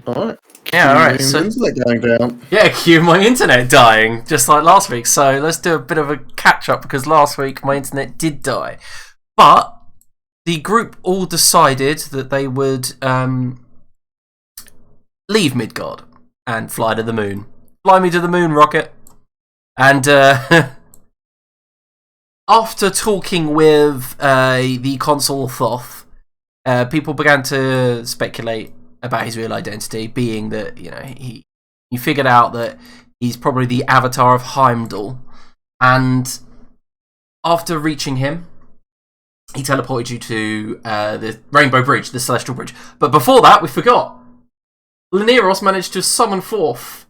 Alright. Yeah, alright, Cue so... internet going down. Yeah, cue my internet dying, just like last week. So let's do a bit of a catch-up, because last week my internet did die. But the group all decided that they would leave Midgard and fly to the moon. Fly me to the moon, rocket. And after talking with the consul Thoth, people began to speculate about his real identity, being that, you know, he figured out that he's probably the avatar of Heimdall. And after reaching him, he teleported you to the Rainbow Bridge, the Celestial Bridge. But before that, we forgot. Lineros managed to summon forth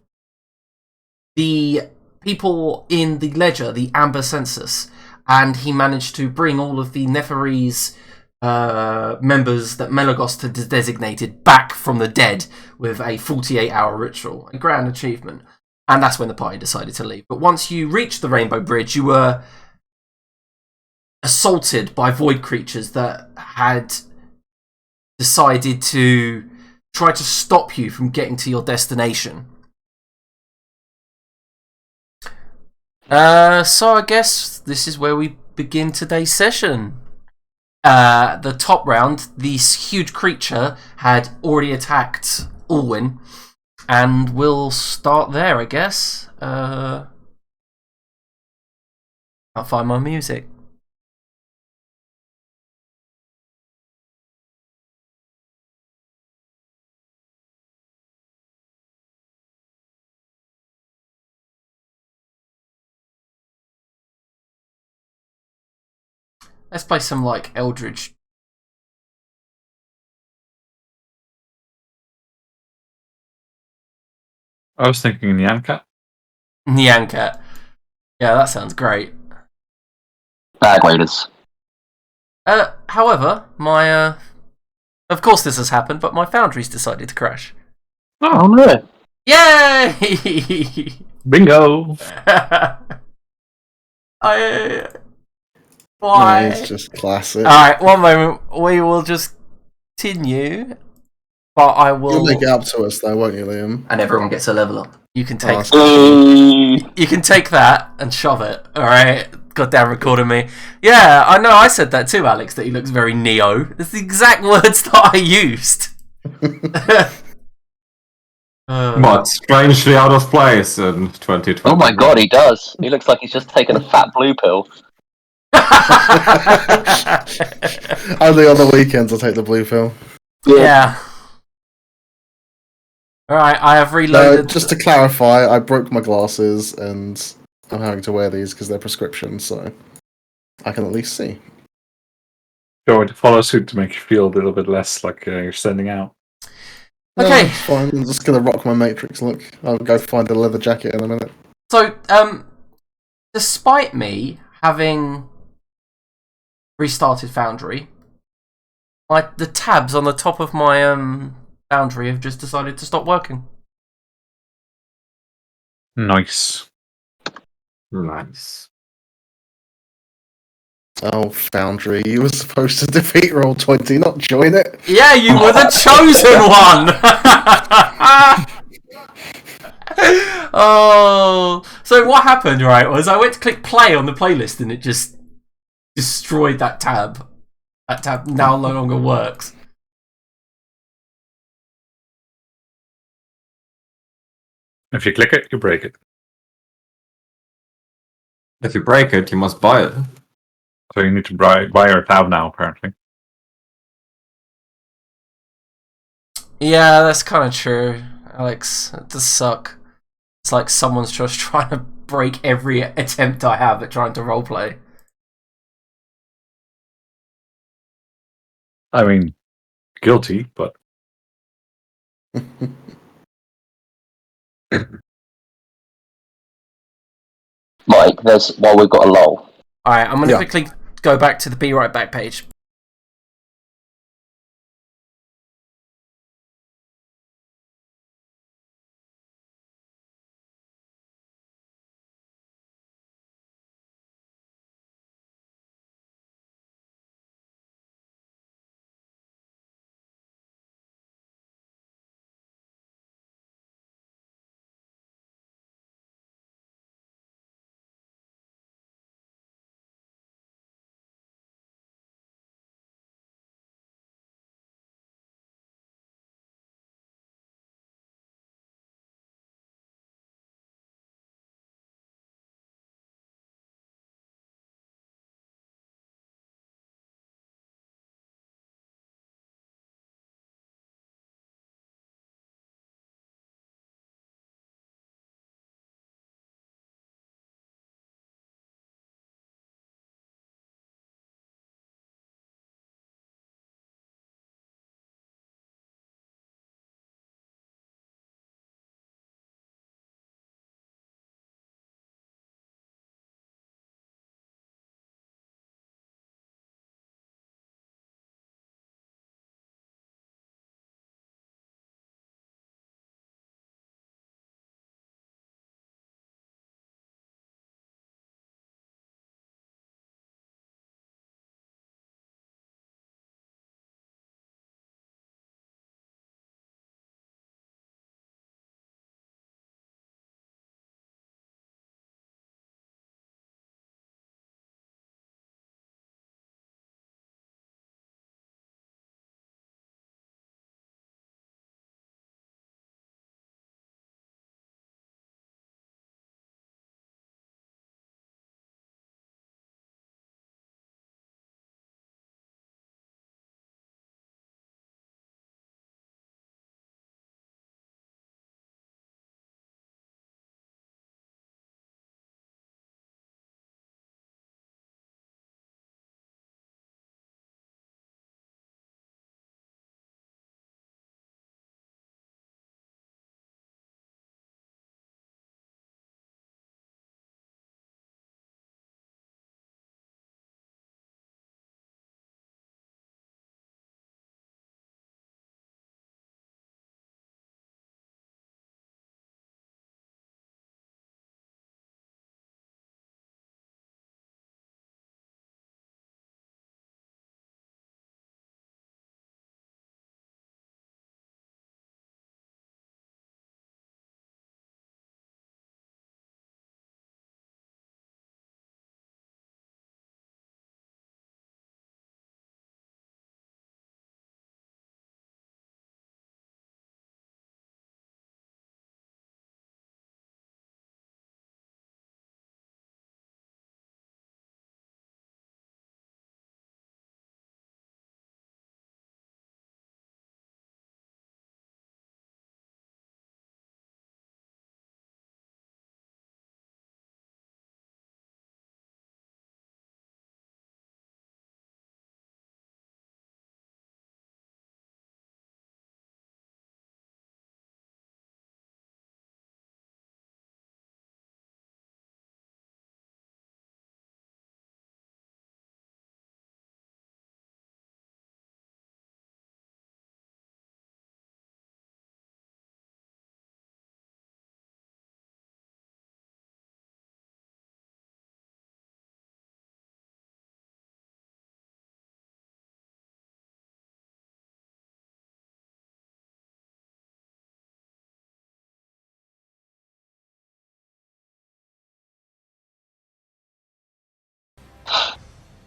the people in the ledger, the Amber Census, and he managed to bring all of the Nephari's members that Melagos had designated back from the dead with a 48-hour ritual. A grand achievement. And that's when the party decided to leave. But once you reached the Rainbow Bridge, you were assaulted by void creatures that had decided to try to stop you from getting to your destination. So I guess this is where we begin today's session. The top round, this huge creature had already attacked Alwyn, and we'll start there, I guess. I'll find my music. Let's play some, like, Eldritch. I was thinking Nyancat. Nyancat. Yeah, that sounds great. Bag Raiders. However, my, of course this has happened, but my Foundry's decided to crash. Oh no. Yay! Bingo! Why? No, it's just classic. Alright, one moment. We will just continue. But I will... You'll make it up to us though, won't you, Liam? And everyone gets a level up. You can take... Oh, You can take that and shove it, alright? Goddamn recording me. Yeah, I know I said that too, Alex, that he looks very Neo. It's the exact words that I used. What? Strangely out of place in 2020. Oh my god, he does. He looks like he's just taken a fat blue pill. Only on the weekends I take the blue pill. Yeah. Alright, I have reloaded... Just to clarify, I broke my glasses and I'm having to wear these because they're prescription, so I can at least see. Going to follow suit to make you feel a little bit less like you're standing out. Okay. No, it's fine. I'm just going to rock my Matrix look. I'll go find a leather jacket in a minute. So, despite me having restarted Foundry, the tabs on the top of my Foundry have just decided to stop working. Nice. Nice. Oh, Foundry, you were supposed to defeat Roll20, not join it. Yeah, you were the chosen one! Oh, so what happened, right, was I went to click play on the playlist and it just destroyed that tab. That tab now no longer works. If you click it, you break it. If you break it, you must buy it. So you need to buy your tab now, apparently. Yeah, that's kind of true, Alex. It does suck. It's like someone's just trying to break every attempt I have at trying to roleplay. I mean, guilty, but... Mike, while we've got a lull. Alright, I'm going to quickly go back to the Be Right Back page.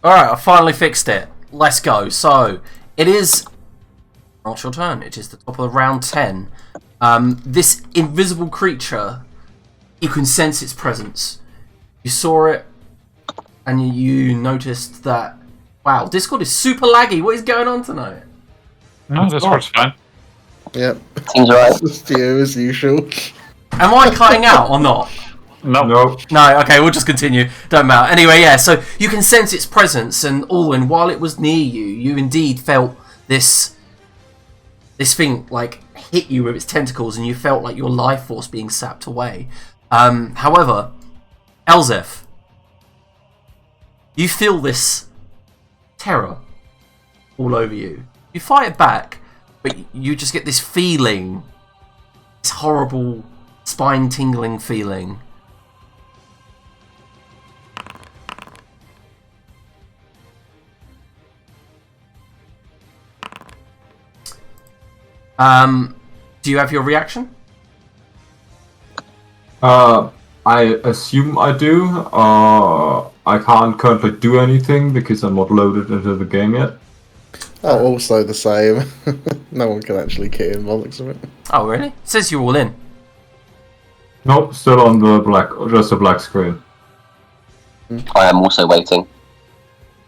Alright, I finally fixed it. Let's go. So, it is not your turn. It is the top of round 10. This invisible creature, you can sense its presence. You saw it, and you noticed that, wow, Discord is super laggy. What is going on tonight? No, this works fine. Yep. Seems right. Just you as usual. Am I cutting out or not? No. No, okay, we'll just continue. Don't matter. Anyway, yeah, so you can sense its presence, and Alwyn, while it was near you, you indeed felt this thing, like, hit you with its tentacles, and you felt like your life force being sapped away. However, Elzef, you feel this terror all over you. You fight it back, but you just get this feeling, this horrible, spine-tingling feeling. Do you have your reaction? I assume I do. I can't currently do anything because I'm not loaded into the game yet. Oh, also the same. No one can actually kit in by the looks of it. Oh, really? It says you're all in. Nope, still on the black, just a black screen. I am also waiting.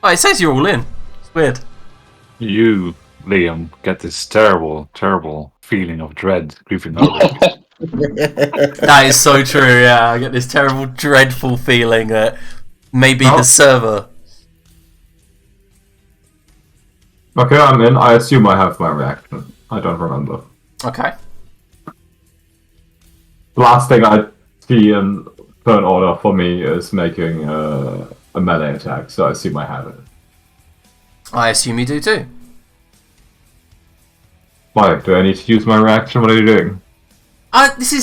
Oh, it says you're all in. It's weird. You, Liam, get this terrible, terrible feeling of dread creeping over you. That is so true, yeah. I get this terrible, dreadful feeling that maybe the server... Okay, I'm in. I assume I have my reaction. I don't remember. Okay. The last thing I see in turn order for me is making a melee attack, so I assume I have it. I assume you do too. Why? Do I need to use my reaction? What are you doing? This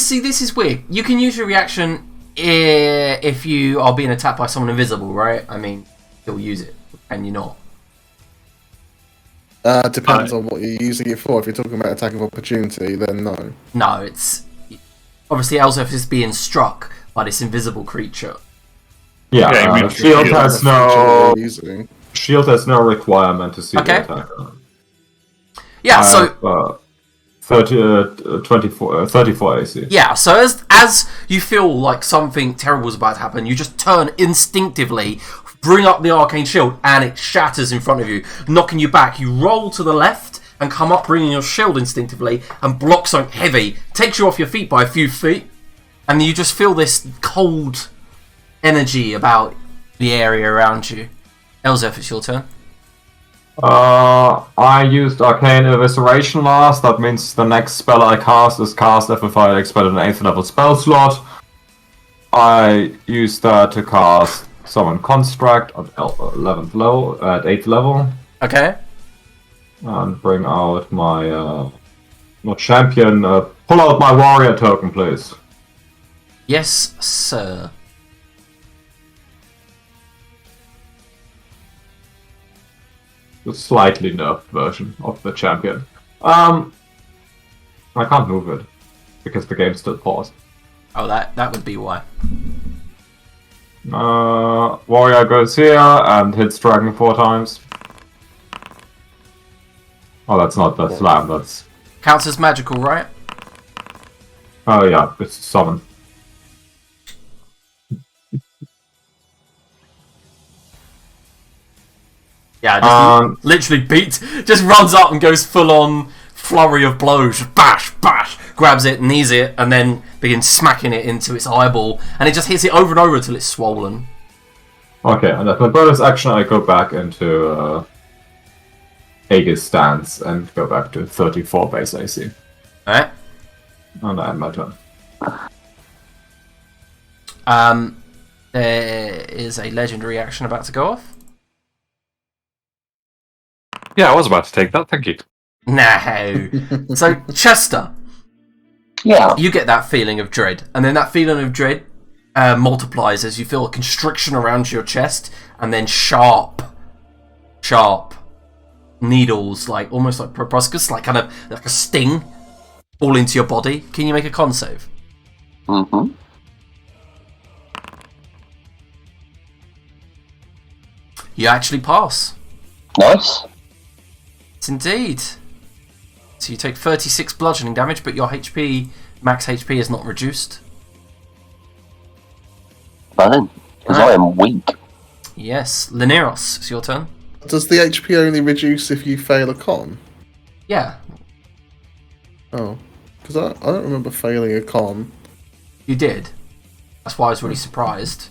is weird. You can use your reaction if you are being attacked by someone invisible, right? I mean, you'll use it, and you're not. Depends on what you're using it for. If you're talking about attack of opportunity, then no. No, it's... Obviously, Elzef is being struck by this invisible creature. Yeah, Yeah, I mean, shield has no Using. shield has no requirement to see Okay. the attack. Yeah, I so... have, 34 AC. Yeah, so as you feel like something terrible is about to happen, you just turn instinctively, bring up the arcane shield, and it shatters in front of you, knocking you back. You roll to the left and come up, bringing your shield instinctively, and block something heavy. Takes you off your feet by a few feet, and you just feel this cold energy about the area around you. Elzef, it's your turn. I used Arcane Evisceration last. That means the next spell I cast is cast if I expend an 8th level spell slot. I used that to cast Summon Construct at 11th level, at 8th level. Okay. And bring out my, not champion, pull out my warrior token, please. Yes, sir. The slightly nerfed version of the champion. I can't move it, because the game's still paused. Oh, that would be why. Warrior goes here and hits dragon 4 times. Oh, that's not the slam, that's... Counts as magical, right? Oh yeah, it's summon. Yeah, just literally just runs up and goes full on flurry of blows, just bash, bash, grabs it, knees it, and then begins smacking it into its eyeball, and it just hits it over and over until it's swollen. Okay, and as my bonus action, I go back into Aegis stance and go back to 34 base AC. Alright. And I end my turn. There is a legendary action about to go off. Yeah, I was about to take that, thank you. No. So, Chester, Yeah. you get that feeling of dread, and then that feeling of dread multiplies as you feel a constriction around your chest, and then sharp needles, like almost like proboscis, like kind of like a sting, fall into your body. Can you make a con save? You actually pass. Nice. It's indeed. So you take 36 bludgeoning damage, but your max HP is not reduced. Fine. Because I am weak. Yes. Lineros, it's your turn. Does the HP only reduce if you fail a con? Yeah. Oh. Because I don't remember failing a con. You did. That's why I was really surprised.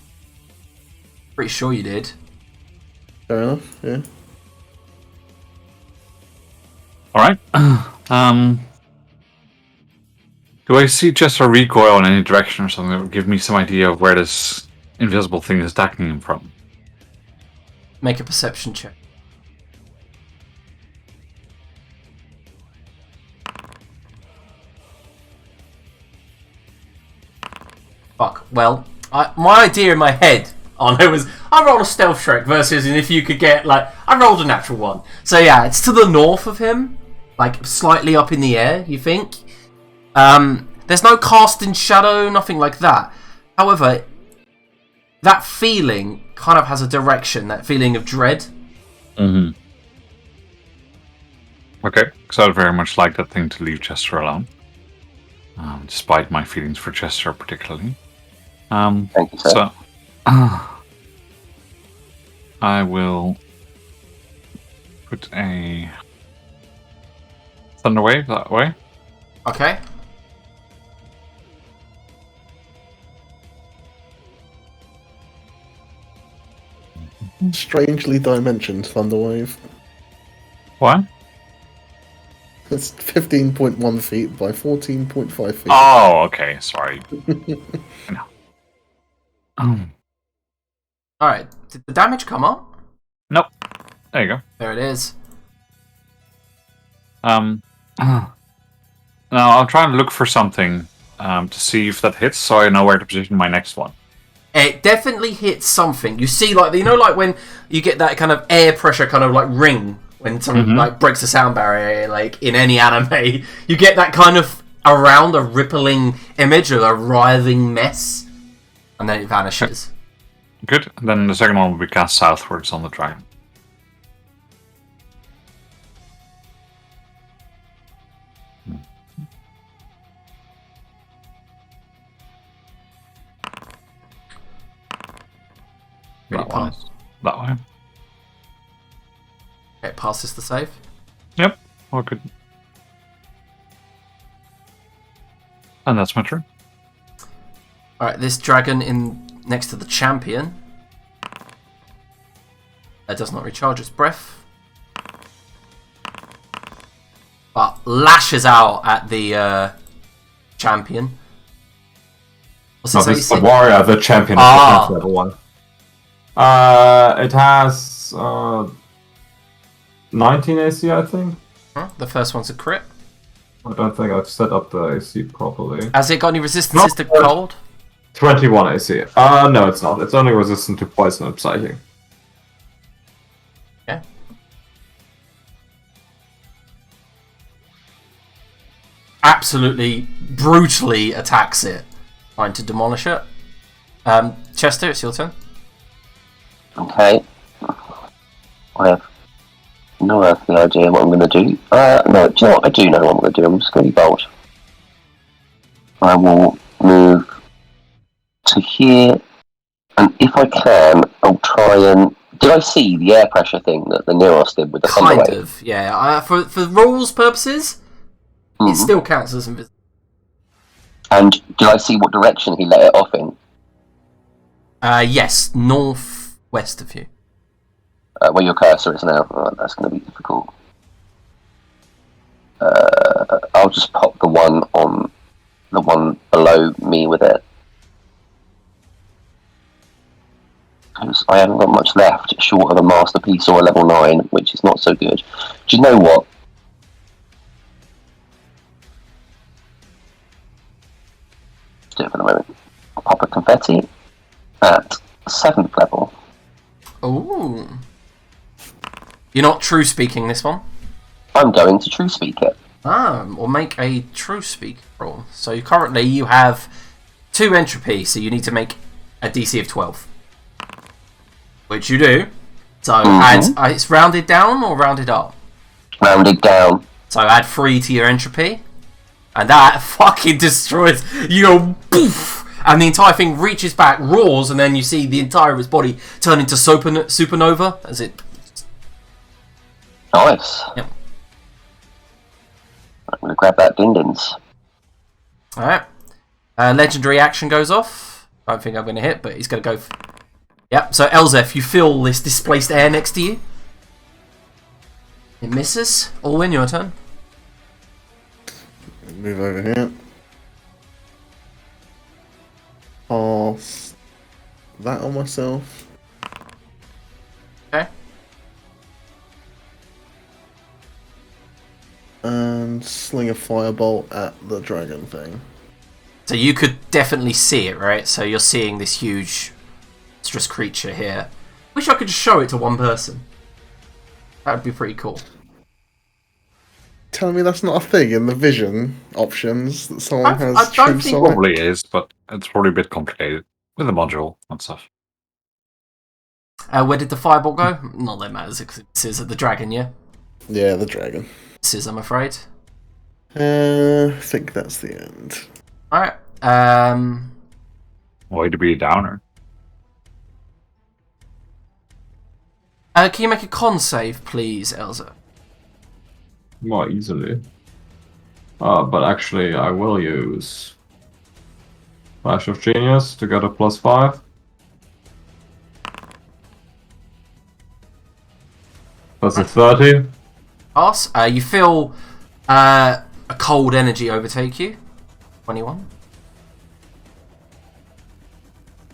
Pretty sure you did. Fair enough, yeah. Alright. Do I see just a recoil in any direction or something that would give me some idea of where this invisible thing is attacking him from? Make a perception check. Fuck. Well, my idea in my head on it was I rolled a stealth check versus if you could get I rolled a natural one. So yeah, it's to the north of him, like slightly up in the air. You think? There's no cast in shadow, nothing like that. However, that feeling kind of has a direction. That feeling of dread. Mm-hmm. Okay, because I'd very much like that thing to leave Chester alone, despite my feelings for Chester particularly. Thank you, sir. So, I will put a thunder wave that way. Okay. Strangely dimensioned Thunderwave. What? It's 15.1 feet by 14.5 feet. Oh, okay. Sorry. No. Alright. Did the damage come up? Nope. There you go. There it is. Now I'll try and look for something to see if that hits, so I know where to position my next one. It definitely hits something. You see, when you get that kind of air pressure kind of ring when something breaks the sound barrier, in any anime, you get that kind of around a rippling image of a writhing mess, and then it vanishes. Good. Then the second one will be cast southwards on the dragon. Really pass. That way. It passes the save. Yep. All good. And that's my turn. Alright, this dragon next to the champion does not recharge its breath, but lashes out at the champion. What's No, its this is AC? the warrior, the champion of the level 1. It has 19 AC, I think. Huh? The first one's a crit. I don't think I've set up the AC properly. Has it got any resistances to cold? 21 AC. No, it's not. It's only resistant to poison and psychic. Yeah. Absolutely brutally attacks it, trying to demolish it. Chester, it's your turn. Okay. I have no earthly idea what I'm going to do. No, do you know what? I do know what I'm going to do. I'm just going to be bold. I will move to here, and if I can, I'll try and... Did I see the air pressure thing that the Neros did with the Kind Thunderwave? of, yeah. For rules purposes, it still counts as invisible. And did I see what direction he let it off in? Yes, northwest of you. Where your cursor is now. Oh, that's going to be difficult. I'll just pop the one below me with it. Because I haven't got much left, short of a masterpiece or a level 9, which is not so good. Do you know what? Let's do it for the moment. I'll pop a confetti at 7th level. Ooh. You're not true speaking this one? I'm going to true speak it. Or make a true speak roll. So currently you have 2 entropy, so you need to make a DC of 12. Which you do. So add, it's rounded down or rounded up? Rounded down. So add 3 to your entropy. And that fucking destroys. You go poof! And the entire thing reaches back, roars, and then you see the entire of its body turn into supernova as it. Nice. Yep. I'm gonna grab that Dindins. Alright. Legendary action goes off. I don't think I'm going to hit, but he's going to go. Yep, so Elzef, you feel this displaced air next to you. It misses. Alwyn, your turn. Move over here. Cast that on myself. Okay. And sling a firebolt at the dragon thing. So you could definitely see it, right? So you're seeing this huge monstrous creature here. Wish I could just show it to one person. That would be pretty cool. Telling me that's not a thing in the vision options that someone I has don't true think- sight? Probably is, but it's probably a bit complicated with the module and stuff. Where did the fireball go? Not that it matters, because it says at the dragon, yeah? Yeah, the dragon. This is, I'm afraid. I think that's the end. Alright. Way to be a downer. Can you make a con save, please, Elza? More easily. But actually, I will use Flash of Genius to get a +5. That's a 30. Pass. You feel a cold energy overtake you. 21.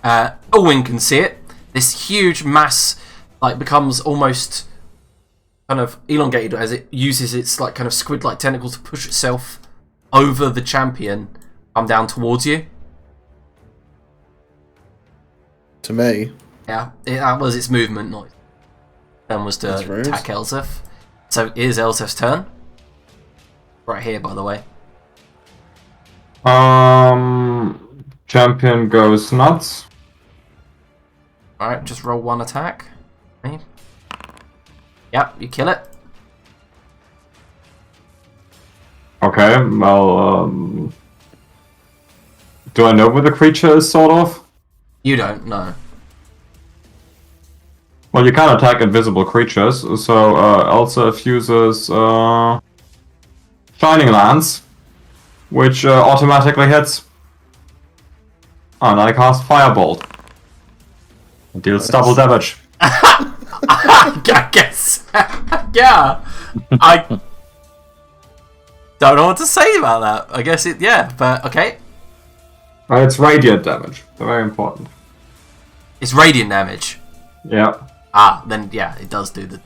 Owen can see it. This huge mass becomes almost kind of elongated as it uses its kind of squid-like tentacles to push itself over the champion, come down towards you. To me. Yeah, that was its movement, not turn was to That's rude. attack Elzef. So it is Elzef's turn. Right here, by the way. Champion goes nuts. Alright, just roll 1 attack. Okay. Yep, you kill it. Okay, well, do I know where the creature is, sort of? You don't, no. Well, you can attack invisible creatures, so Elsa uses Shining Lance, which automatically hits. And I cast Firebolt. It deals double damage. I guess. Yeah. I don't know what to say about that. I guess it, yeah, but okay. It's radiant damage. Very important. It's radiant damage. Yeah. Then yeah, it does do the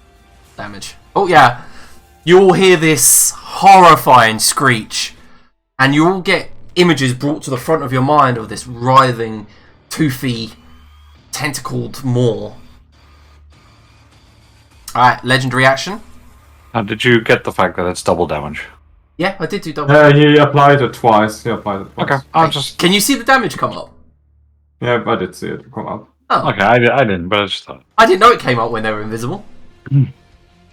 damage. Oh yeah. You all hear this horrifying screech, and you all get images brought to the front of your mind of this writhing, toothy, tentacled maw. Alright, legendary action. And did you get the fact that it's double damage? Yeah, I did do double. He applied it twice. Okay, I'll just... Can you see the damage come up? Yeah, I did see it come up. Oh, Okay, I didn't, but I just thought... I didn't know it came up when they were invisible.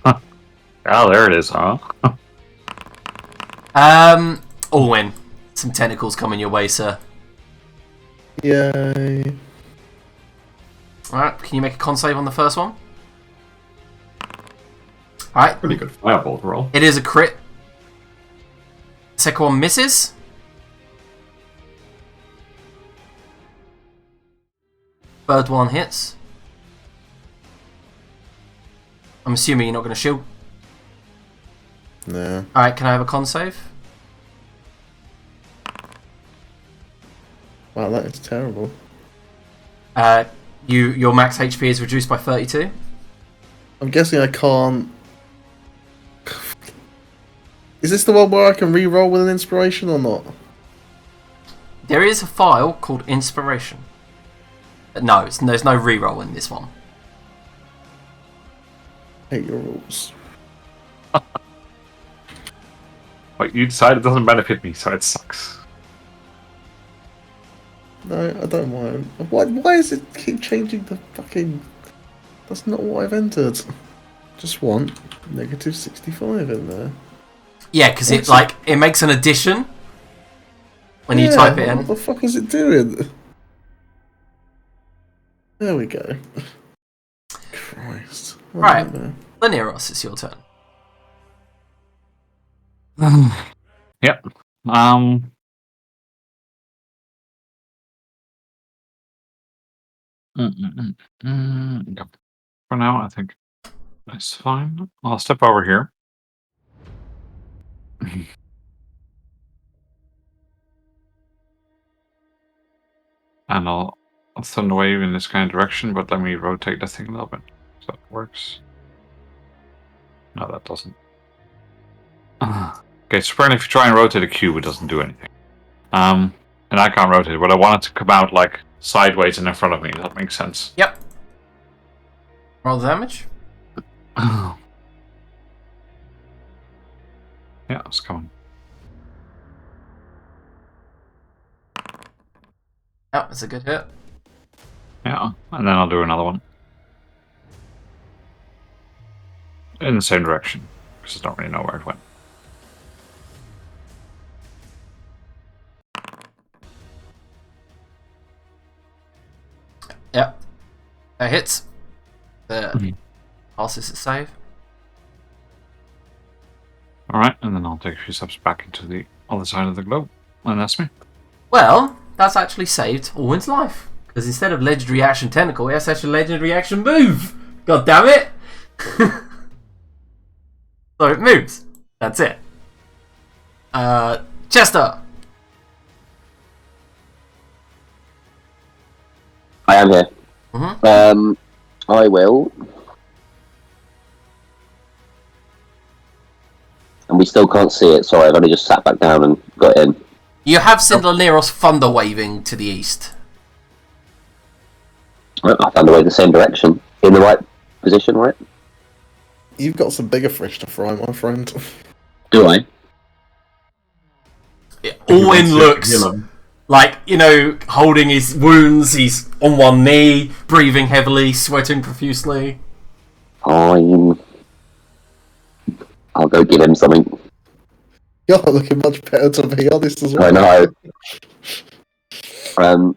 Oh, there it is, huh? Alwyn, some tentacles coming your way, sir. Yay. Alright, can you make a con save on the first one? Alright, Pretty good Firebolt roll. it is a crit. Second one misses. Third one hits. I'm assuming you're not going to shield. No. Alright, can I have a con save? Wow, that is terrible. Your max HP is reduced by 32. I'm guessing I can't... Is this the one where I can re-roll with an inspiration or not? There is a file called Inspiration. No, there's no reroll in this one. Hate your rules. But you decided it doesn't benefit me, so it sucks. No, I don't mind. Why does it keep changing the fucking That's not what I've entered. Just want negative 65 in there. Yeah, because What's it makes an addition when you type it in. What the fuck is it doing? There we go. Christ. Right. Laneros, it's your turn. Yep. Yep. For now, I think that's fine. I'll step over here. And I'll thunder wave in this kind of direction, but let me rotate that thing a little bit. So that works. No, that doesn't. Okay, so apparently if you try and rotate a cube, it doesn't do anything. And I can't rotate it, but I want it to come out like sideways and in front of me. That makes sense. Yep. Roll the damage. Yeah, it's coming. Yep, it's a good hit. Yeah, and then I'll do another one. In the same direction, because I don't really know where it went. Yep. That hits. Passes its save. Alright, and then I'll take a few steps back into the other side of the globe. And that's me. Well, that's actually saved Orwin's life. Because instead of legendary action tentacle, it has actually legendary action move. God damn it. So it moves. That's it. Chester. I am here. I will. And we still can't see it. Sorry, I've only just sat back down and got in. You have seen Laneros thunder waving to the east. I found the way the same direction. In the right position, right? You've got some bigger fish to fry, my friend. Do I? Owen looks like, holding his wounds. He's on one knee, breathing heavily, sweating profusely. Fine. I'll go give him something. You're looking much better, to be honest, as well. I know.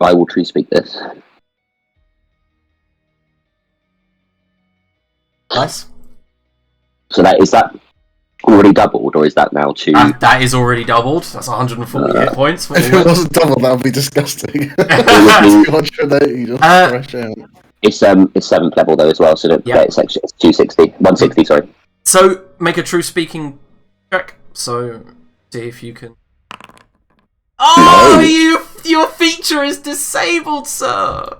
I will true speak this. Nice. So is that already doubled, or is that now 2? That is already doubled. That's 140 hit points. For If it wasn't double, that would be disgusting. It's 7th level though as well, so it's 260, 160. Sorry. So make a true speaking check. So see if you can. Oh, No. Your feature is disabled, sir.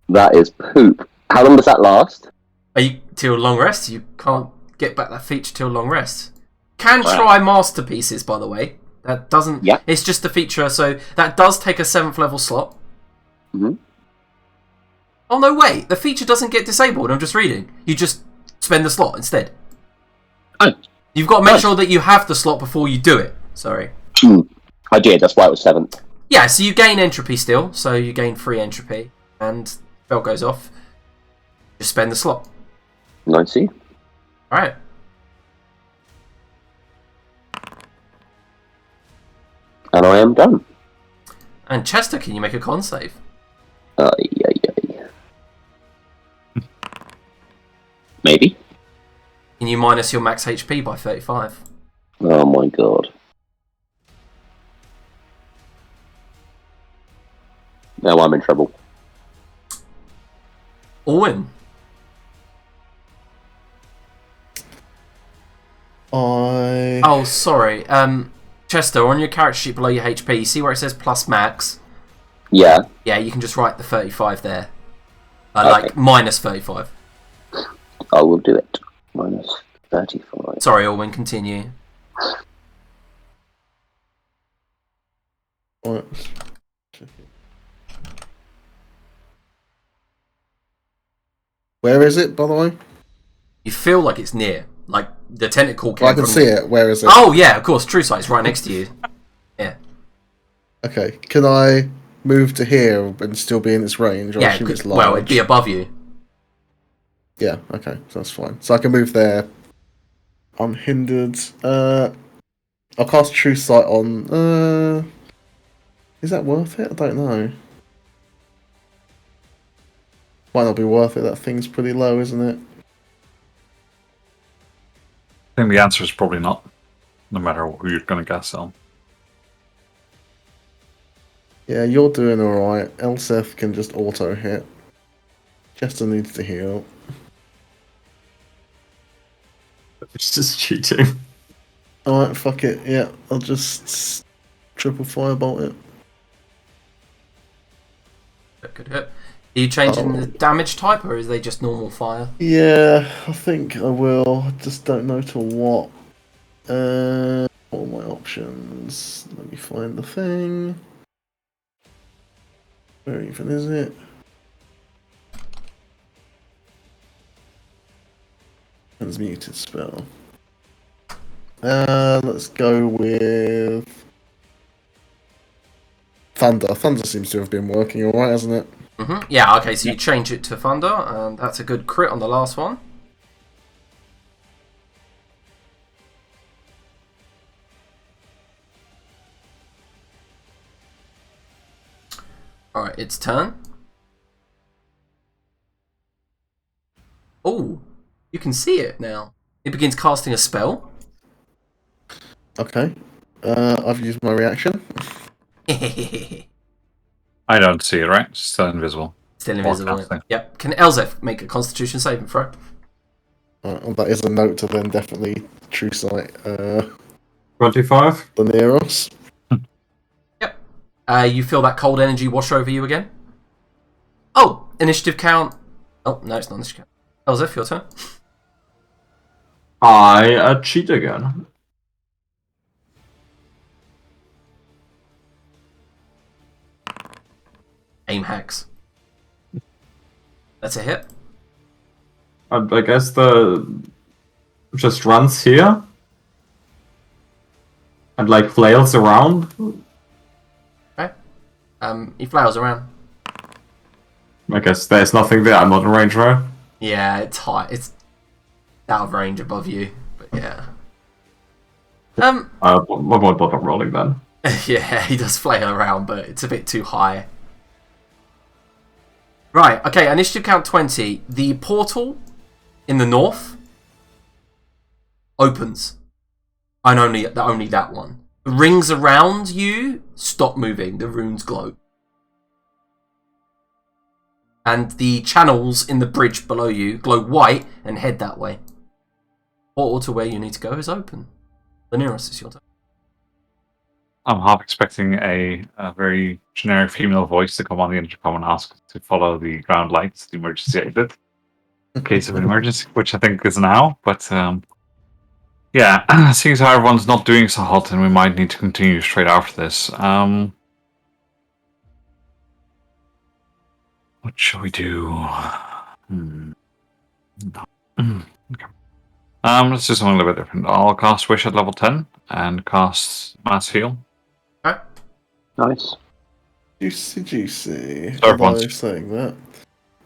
That is poop. How long does that last? Are you till long rest? You can't get back that feature till long rest. Can try masterpieces, by the way. That doesn't. Yeah. It's just a feature, so that does take a 7th level slot. Mm-hmm. Oh no, wait! The feature doesn't get disabled. I'm just reading. You just spend the slot instead. Oh. You've got to make sure that you have the slot before you do it. Sorry. I did. That's why it was 7th. Yeah, so you gain entropy still. So you gain 3 entropy, and spell goes off. Just spend the slot. I see. All right. And I am done. And Chester, can you make a con save? Maybe. Can you minus your max HP by 35? Oh my god. Now I'm in trouble. Owen. Oh, sorry. Chester, on your character sheet below your HP, you see where it says plus max? Yeah. Yeah, you can just write the 35 there. Okay. Like, minus 35. I will do it. Minus 35. Sorry, Owen, continue. What? Where is it, by the way? You feel like it's near. Like, the tentacle came I can from see it. Where is it? Oh, yeah, of course. True Sight's right next to you. Yeah. Okay. Can I move to here and still be in its range? Or I Yeah, assume it's large? well, it'd be above you. Yeah, okay, so that's fine. So I can move there unhindered. I'll cast True Sight on. Is that worth it? I don't know. Might not be worth it. That thing's pretty low, isn't it? I think the answer is probably not, no matter who you're going to guess on. Yeah, you're doing alright. Elseth can just auto hit. Chester needs to heal. It's just cheating. Alright, fuck it. Yeah, I'll just triple firebolt it. Good hit. Are you changing the damage type, or is they just normal fire? Yeah, I think I will. I just don't know to what. All my options. Let me find the thing. Where even is it? Transmuted spell. Let's go with Thunder. Thunder seems to have been working alright, hasn't it? Yeah, okay, so you change it to Thunder, and that's a good crit on the last one. Alright, its turn. Oh, you can see it now. It begins casting a spell. Okay. I've used my reaction. I don't see it, right? It's still invisible. Still Or invisible. casting. Yep. Can Elzef make a Constitution saving throw? Well, that is a note to then definitely True Sight 25. the Neros. Yep. You feel that cold energy wash over you again. Oh, initiative count. Oh, no, it's not initiative count. Elzef, your turn. I cheat again. Aim hacks. That's a hit. I guess the just runs here and like flails around. Okay. He flails around. I guess there's nothing there. I'm not in range, right? Yeah, it's high. It's out of range above you, but yeah. I won't bother rolling then. Yeah, he does flail around, but it's a bit too high. Right, okay, initiative count 20. The portal in the north opens. And only that one. The rings around you stop moving. The runes glow. And the channels in the bridge below you glow white and head that way. Portal to where you need to go is open. The nearest is your turn. I'm half expecting a very generic female voice to come on the intercom and ask to follow the ground lights, the emergency exit, in case of an emergency, which I think is now. But yeah, seeing as how everyone's not doing so hot, and we might need to continue straight after this. What shall we do? Okay. Let's do something a little bit different. I'll cast Wish at level 10 and cast Mass Heal. Okay. Nice. Juicy. Sorry, Although once. saying that,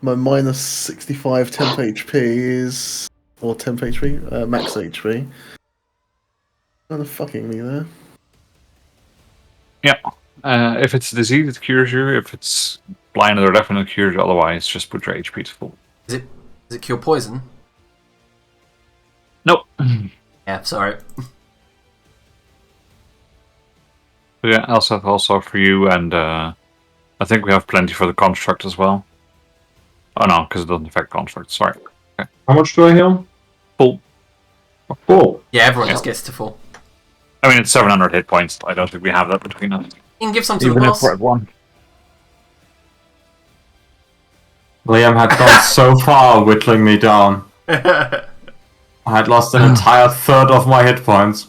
my minus 65 temp HP is. Or temp HP? Max HP. Kind of fucking me there. Yeah. If it's a disease, it cures you. If it's blinded or deafened, it cures you. Otherwise, just put your HP to full. Does it cure poison? Nope. Yeah, sorry. But yeah, Elseth also for you, and I think we have plenty for the construct as well. Oh no, because it doesn't affect construct. Sorry. Okay. How much do I heal? Full. Full. Yeah, everyone just gets to full. I mean, it's 700 hit points. I don't think we have that between us. You can give some to Even the if boss. we're at one. Liam had gone so far whittling me down. I had lost an entire third of my hit points.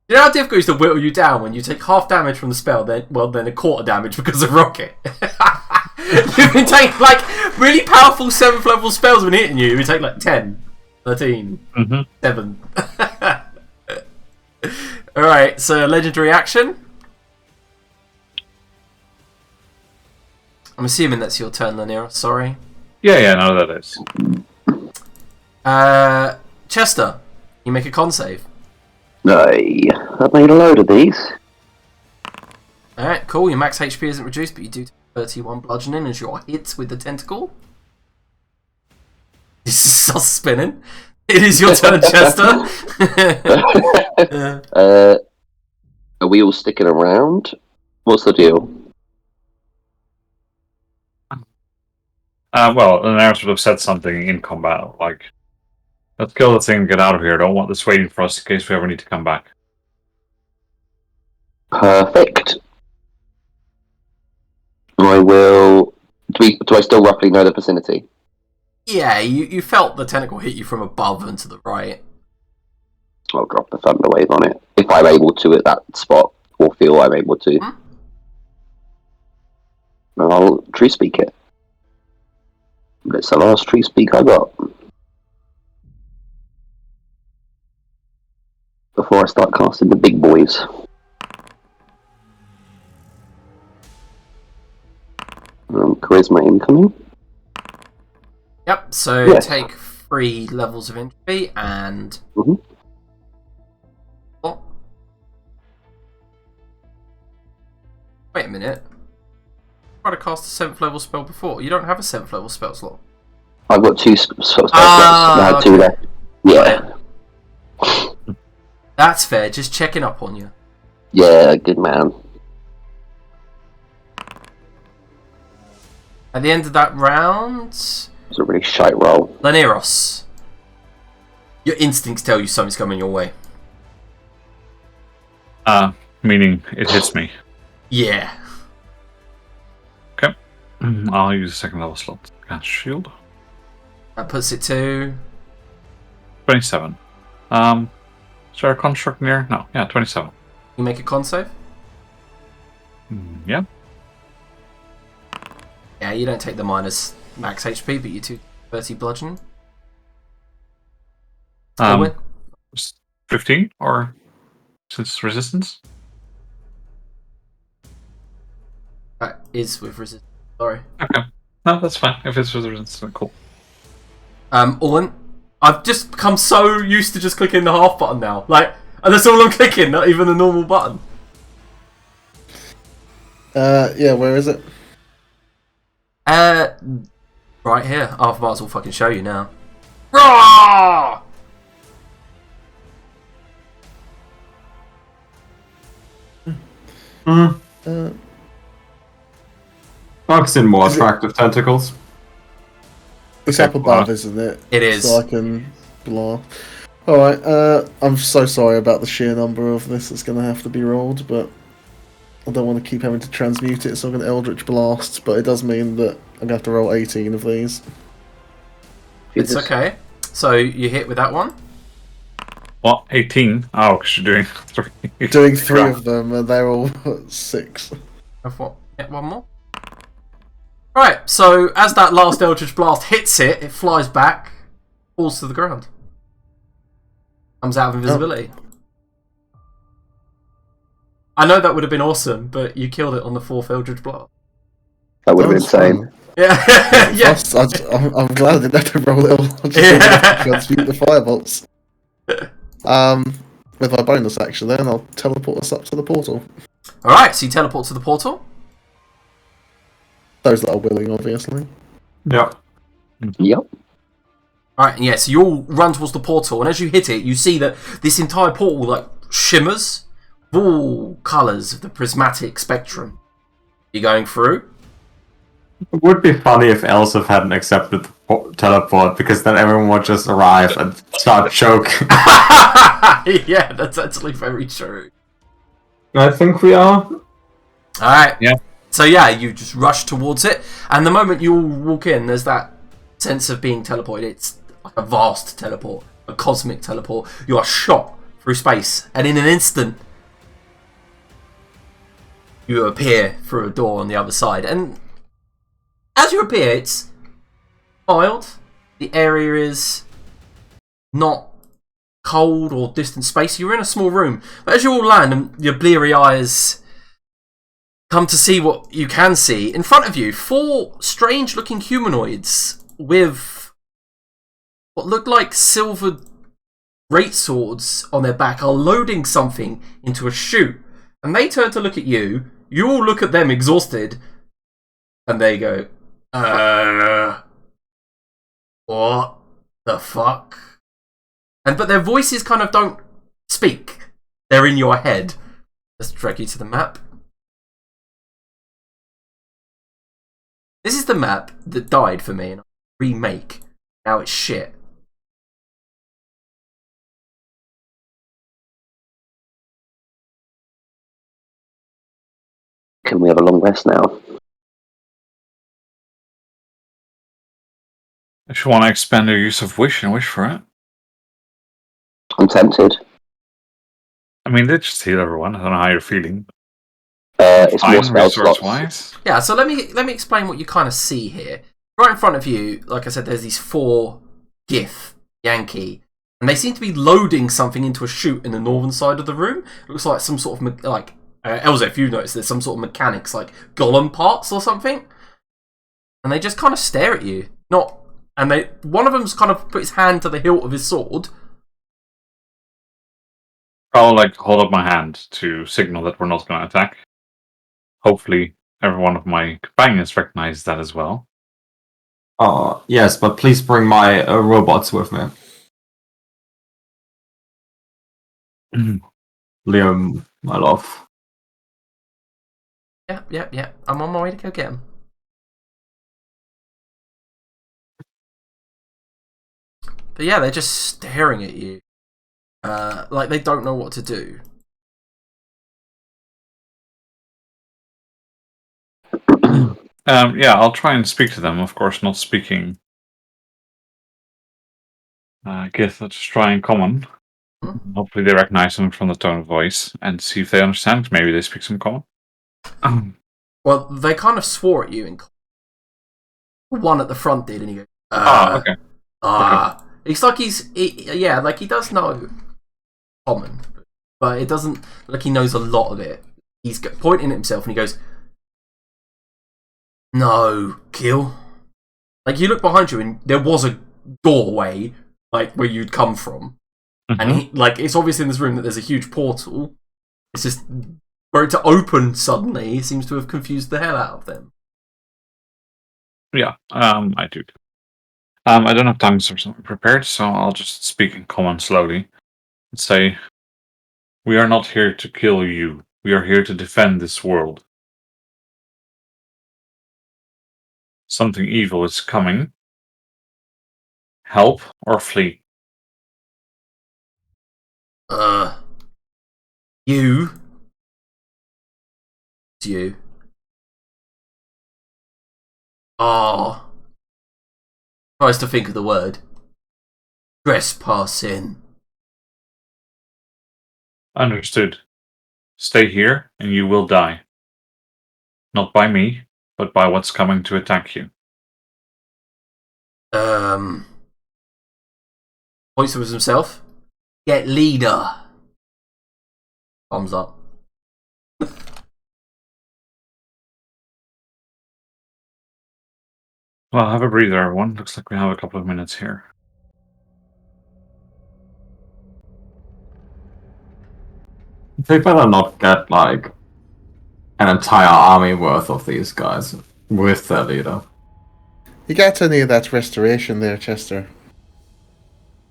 You know how difficult it is to whittle you down when you take half damage from the spell, then a quarter damage because of rocket. You've been taking like really powerful 7th level spells when hitting you. You take like 10, 13, 7. Alright, so legendary action. I'm assuming that's your turn, Lanira. Sorry. Yeah, no, that is. Chester, you make a con save. I've made a load of these. Alright, cool. Your max HP isn't reduced, but you do take 31 bludgeoning as you're hit with the tentacle. This is still spinning. It is your turn, Chester. Are we all sticking around? What's the deal? Well, the narrative would have said something in combat, like, let's kill the thing and get out of here. Don't want this waiting for us in case we ever need to come back. Perfect. I will... Do I still roughly know the vicinity? Yeah, you felt the tentacle hit you from above and to the right. I'll drop the thunder wave on it. If I'm able to at that spot, or feel I'm able to. I'll tree speak it. That's the last tree speak I got. Before I start casting the big boys. Charisma incoming. Yep, so Yes. take 3 levels of entropy and... Mhm. Oh. Wait a minute. I tried to cast a 7th level spell before. You don't have a 7th level spell slot. I've got 2 spells. Ah, I had 2 left. Yeah. That's fair, just checking up on you. Yeah, good man. At the end of that round, It's a really shite roll. Laneros, your instincts tell you something's coming your way. Meaning it hits me. Yeah. Okay. I'll use a second level slot. Cast shield. That puts it to... 27. Is there a construct near? No. Yeah, 27. You make a con save? Yeah. Yeah, you don't take the minus max HP, but you do 30 bludgeoning. Win. 15 or since resistance? That is with resistance. Sorry. Okay. No, that's fine. If it's with resistance, then cool. Owen, I've just become so used to just clicking the half button now. Like, and that's all I'm clicking, not even the normal button. Yeah, where is it? Right here. I might as well fucking show you now. Rawr! I've seen more attractive tentacles. It's up above, isn't it? It is. So I can blast. Alright, I'm so sorry about the sheer number of this that's going to have to be rolled, but I don't want to keep having to transmute it, so I'm going to Eldritch Blast, but it does mean that I'm going to have to roll 18 of these. It's okay. So you hit with that one. What? 18? Oh, because you're doing 3. Doing 3 of them, and they're all 6. Have what? Hit one more. Right, so as that last Eldritch Blast hits it, it flies back, falls to the ground. Comes out of invisibility. Oh. I know that would have been awesome, but you killed it on the 4th Eldritch Blast. That would have been insane. Yeah. Yes. I'm glad I didn't have to roll it all. I just have to transmute the firebolts. With my bonus action then, I'll teleport us up to the portal. Alright, so you teleport to the portal. Those that are willing, obviously. Yep. Yep. Alright, and yeah, so you all run towards the portal, and as you hit it, you see that this entire portal, like, shimmers with all colours of the prismatic spectrum. You're going through? It would be funny if Elsif hadn't accepted the teleport, because then everyone would just arrive and start choking. Yeah, that's actually very true. I think we are. Alright. Yeah. So yeah, you just rush towards it, and the moment you all walk in, there's that sense of being teleported. It's like a vast teleport, a cosmic teleport. You are shot through space, and in an instant, you appear through a door on the other side. And as you appear, it's mild. The area is not cold or distant space. You're in a small room, but as you all land and your bleary eyes come to see what you can see, in front of you, 4 strange-looking humanoids with what look like silver great swords on their back are loading something into a chute. And they turn to look at you. You all look at them exhausted. And they go, what the fuck? But their voices kind of don't speak. They're in your head. Let's drag you to the map. This is the map that died for me in a remake. Now it's shit. Can we have a long rest now? If you want to expand your use of wish and wish for it. I'm tempted. I mean, they just heal everyone. I don't know how you're feeling. It's more Fine, spell slots. resource-wise. Yeah, so let me explain what you kind of see here. Right in front of you, like I said, there's these 4 GIF Yankee, and they seem to be loading something into a chute in the northern side of the room. It looks like some sort of Elza, if you notice, there's some sort of mechanics like golem parts or something, and they just kind of stare at you. One of them's kind of put his hand to the hilt of his sword. I'll hold up my hand to signal that we're not going to attack. Hopefully, every one of my companions recognize that as well. Yes, but please bring my robots with me. Liam, my love. Yeah. I'm on my way to go get him. But yeah, they're just staring at you. Like they don't know what to do. Yeah, I'll try and speak to them. Of course, not speaking. I guess let's try in common. Hopefully they recognize them from the tone of voice and see if they understand. Maybe they speak some common. Well, they kind of swore at you. And one at the front did, and he goes, okay. Okay. It's like he does know common, but it doesn't like he knows a lot of it. He's pointing at himself and he goes, "No, kill." Like you look behind you and there was a doorway, like where you'd come from, and it's obvious in this room that there's a huge portal. It's just for it to open suddenly seems to have confused the hell out of them. Yeah, I do. I don't have tongues or something prepared, so I'll just speak in common slowly and say, "We are not here to kill you. We are here to defend this world. Something evil is coming. Help or flee." You. It's you. Tries to think of the word. Trespassing. Understood. Stay here and you will die. Not by me, but by what's coming to attack you. Points towards himself. Get leader. Thumbs up. Well, have a breather, everyone. Looks like we have a couple of minutes here. They better not get, an entire army worth of these guys with their leader. You got any of that restoration there, Chester?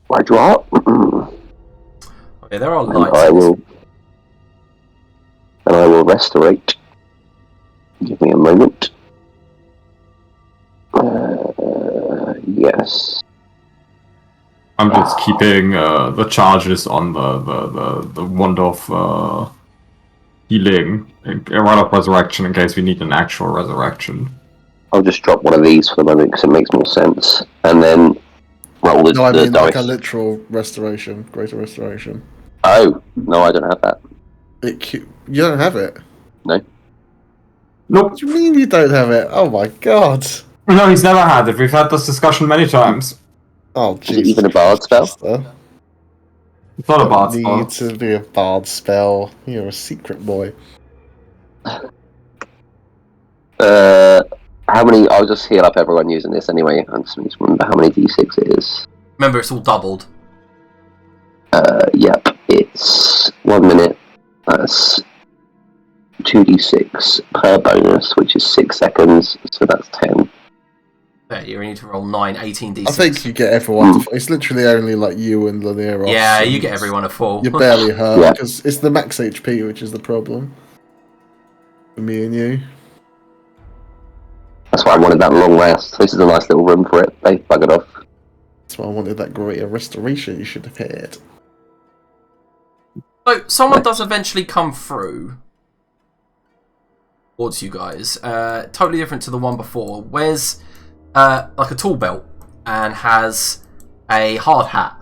Why do what? Okay, there are And lights. I will restorate. Give me a moment. Yes. I'm just keeping the charges on the wand of healing, a rod of resurrection, in case we need an actual resurrection. I'll just drop one of these for the moment because it makes more sense. And then roll the, No, I the mean dice. like a literal restoration, greater restoration. Oh, no, I don't have that. You don't have it? No. Nope. What do you mean you don't have it? Oh my god. No, he's never had it. We've had this discussion many times. Oh, Is Jesus. it even a bard spell? Chester. It's not a bard Need spell. to be a bard spell. You're a secret boy. How many? I'll just heal up everyone using this anyway. I just need to remember how many d6 it is. Remember, it's all doubled. Yep, it's 1 minute. That's 2d6 per bonus, which is 6 seconds, so that's 10. Yeah, you need to roll 9, 18d6. I think you get everyone. It's literally only like you and Laneros. Yeah, you get everyone a full. You're barely hurt Yeah. because it's the max HP which is the problem for me and you. That's why I wanted that long rest. This is a nice little room for it. They buggered off. That's why I wanted that greater restoration you should have had. So, someone does eventually come through towards you guys. Totally different to the one before. Wears like a tool belt and has a hard hat.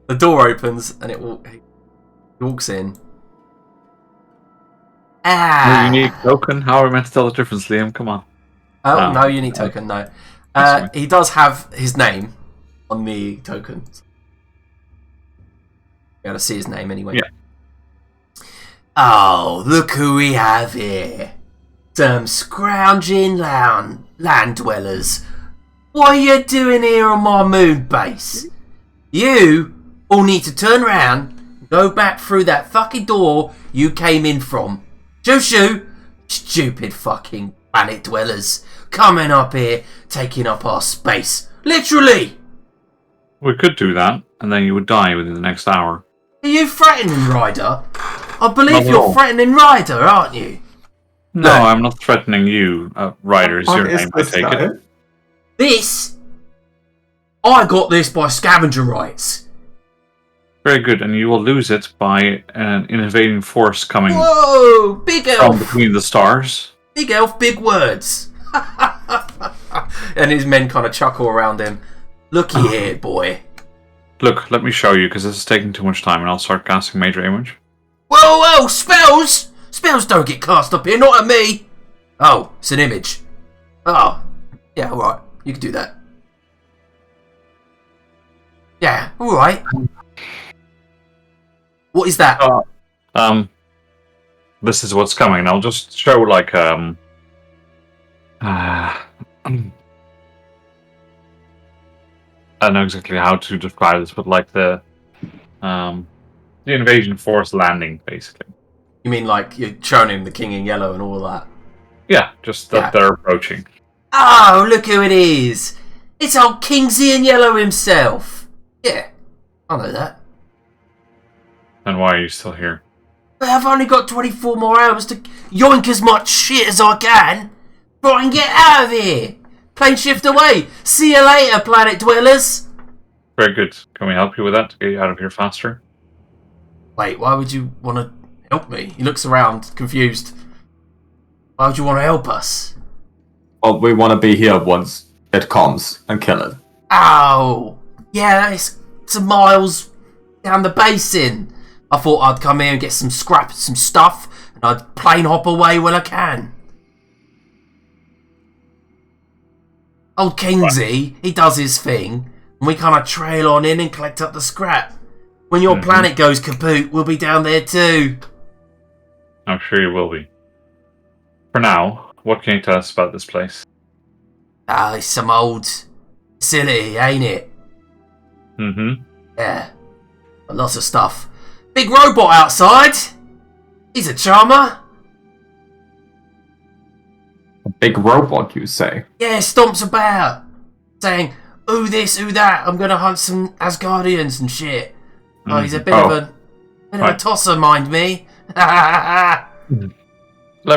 The door opens and he walks in. Your unique token? How are we meant to tell the difference, Liam? Come on. Oh, no unique token, no. He does have his name on the token. You gotta see his name anyway. Yeah. Oh, look who we have here. Some scrounging land dwellers. What are you doing here on my moon base? You all need to turn around and go back through that fucking door you came in from. Shoo shoo! Stupid fucking planet dwellers. Coming up here, taking up our space. Literally! We could do that, and then you would die within the next hour. Are you threatening Ryder? I believe Not at you're all. threatening Ryder, aren't you? No, I'm not threatening you. Ryder is your name, I take it. This? I got this by scavenger rights. Very good, and you will lose it by an invading force coming Whoa! Big from elf! between the stars. Big elf, big words. And his men kind of chuckle around him. Looky here, boy. Look, let me show you, because this is taking too much time, and I'll start casting Major Image. Whoa, whoa, spells! Spells don't get cast up here, not at me! Oh, it's an image. Oh, yeah, alright. You can do that. Yeah, alright. What is that? This is what's coming. I'll just show, like, I don't know exactly how to describe this, but like the invasion force landing, basically. You mean like you're showing him the king in yellow and all that? Yeah, just that they're approaching. Oh, look who it is! It's old Kingsley in yellow himself! Yeah, I know that. And why are you still here? But I've only got 24 more hours to yoink as much shit as I can before I can get out of here! Plane shift away! See you later, planet dwellers! Very good. Can we help you with that to get you out of here faster? Wait, why would you want to help me? He looks around, confused. Why would you want to help us? Well, we want to be here once it comes and kill it. Oh, yeah, it's some miles down the basin. I thought I'd come here and get some scrap, some stuff, and I'd plane hop away when I can. Old Kingsley, he does his thing, and we kind of trail on in and collect up the scrap. When your planet goes kaput, we'll be down there too. I'm sure you will be. For now, what can you tell us about this place? Ah, it's some old facility, ain't it? Mm-hmm. Yeah, lots of stuff. Big robot outside. He's a charmer. A big robot, you say? Yeah, stomps about, saying, "Ooh this, ooh that. I'm gonna hunt some Asgardians and shit." Oh, he's a bit of a tosser, mind me. Let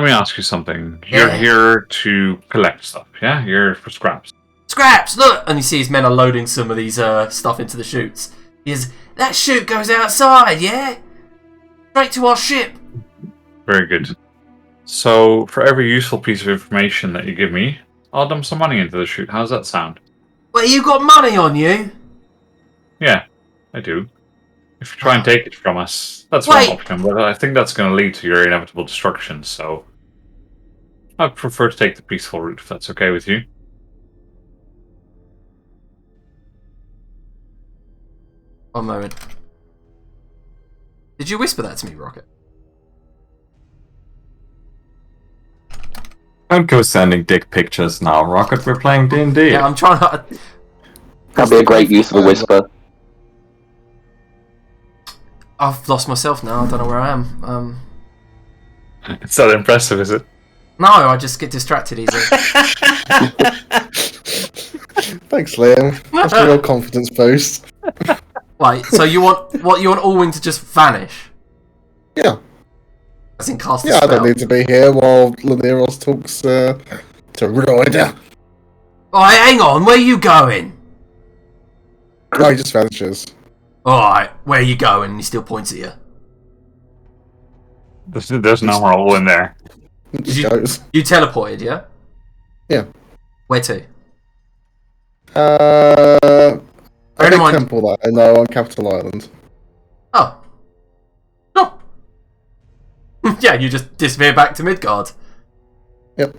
me ask you something. You're here to collect stuff, yeah? You're for scraps. Scraps, look! And you see his men are loading some of these stuff into the chutes. He says, that chute goes outside, yeah? Straight to our ship. Very good. So, for every useful piece of information that you give me, I'll dump some money into the chute. How's that sound? Well, you got money on you? Yeah, I do. If you try and take it from us, that's one option, but I think that's going to lead to your inevitable destruction, so I'd prefer to take the peaceful route, if that's okay with you. One moment. Did you whisper that to me, Rocket? Don't go sending dick pictures now, Rocket. We're playing D&D. Yeah, I'm trying to... That'd be a great use of a whisper. I've lost myself now. I don't know where I am. It's not impressive, is it? No, I just get distracted easily. Thanks, Liam. That's a real confidence boost. Right, so you want Allwing to just vanish? Yeah. As in cast a Yeah, I spell? don't need to be here while Laneros talks to Ryder. Oh, hang on, where are you going? Oh, he just vanishes. Alright, where are you going? He still points at you. There's no more hole in there. He just goes. You teleported, yeah? Yeah. Where to? A Bear big in mind- temple that I know on Capital Island. Oh. Oh. Yeah, you just disappear back to Midgard. Yep.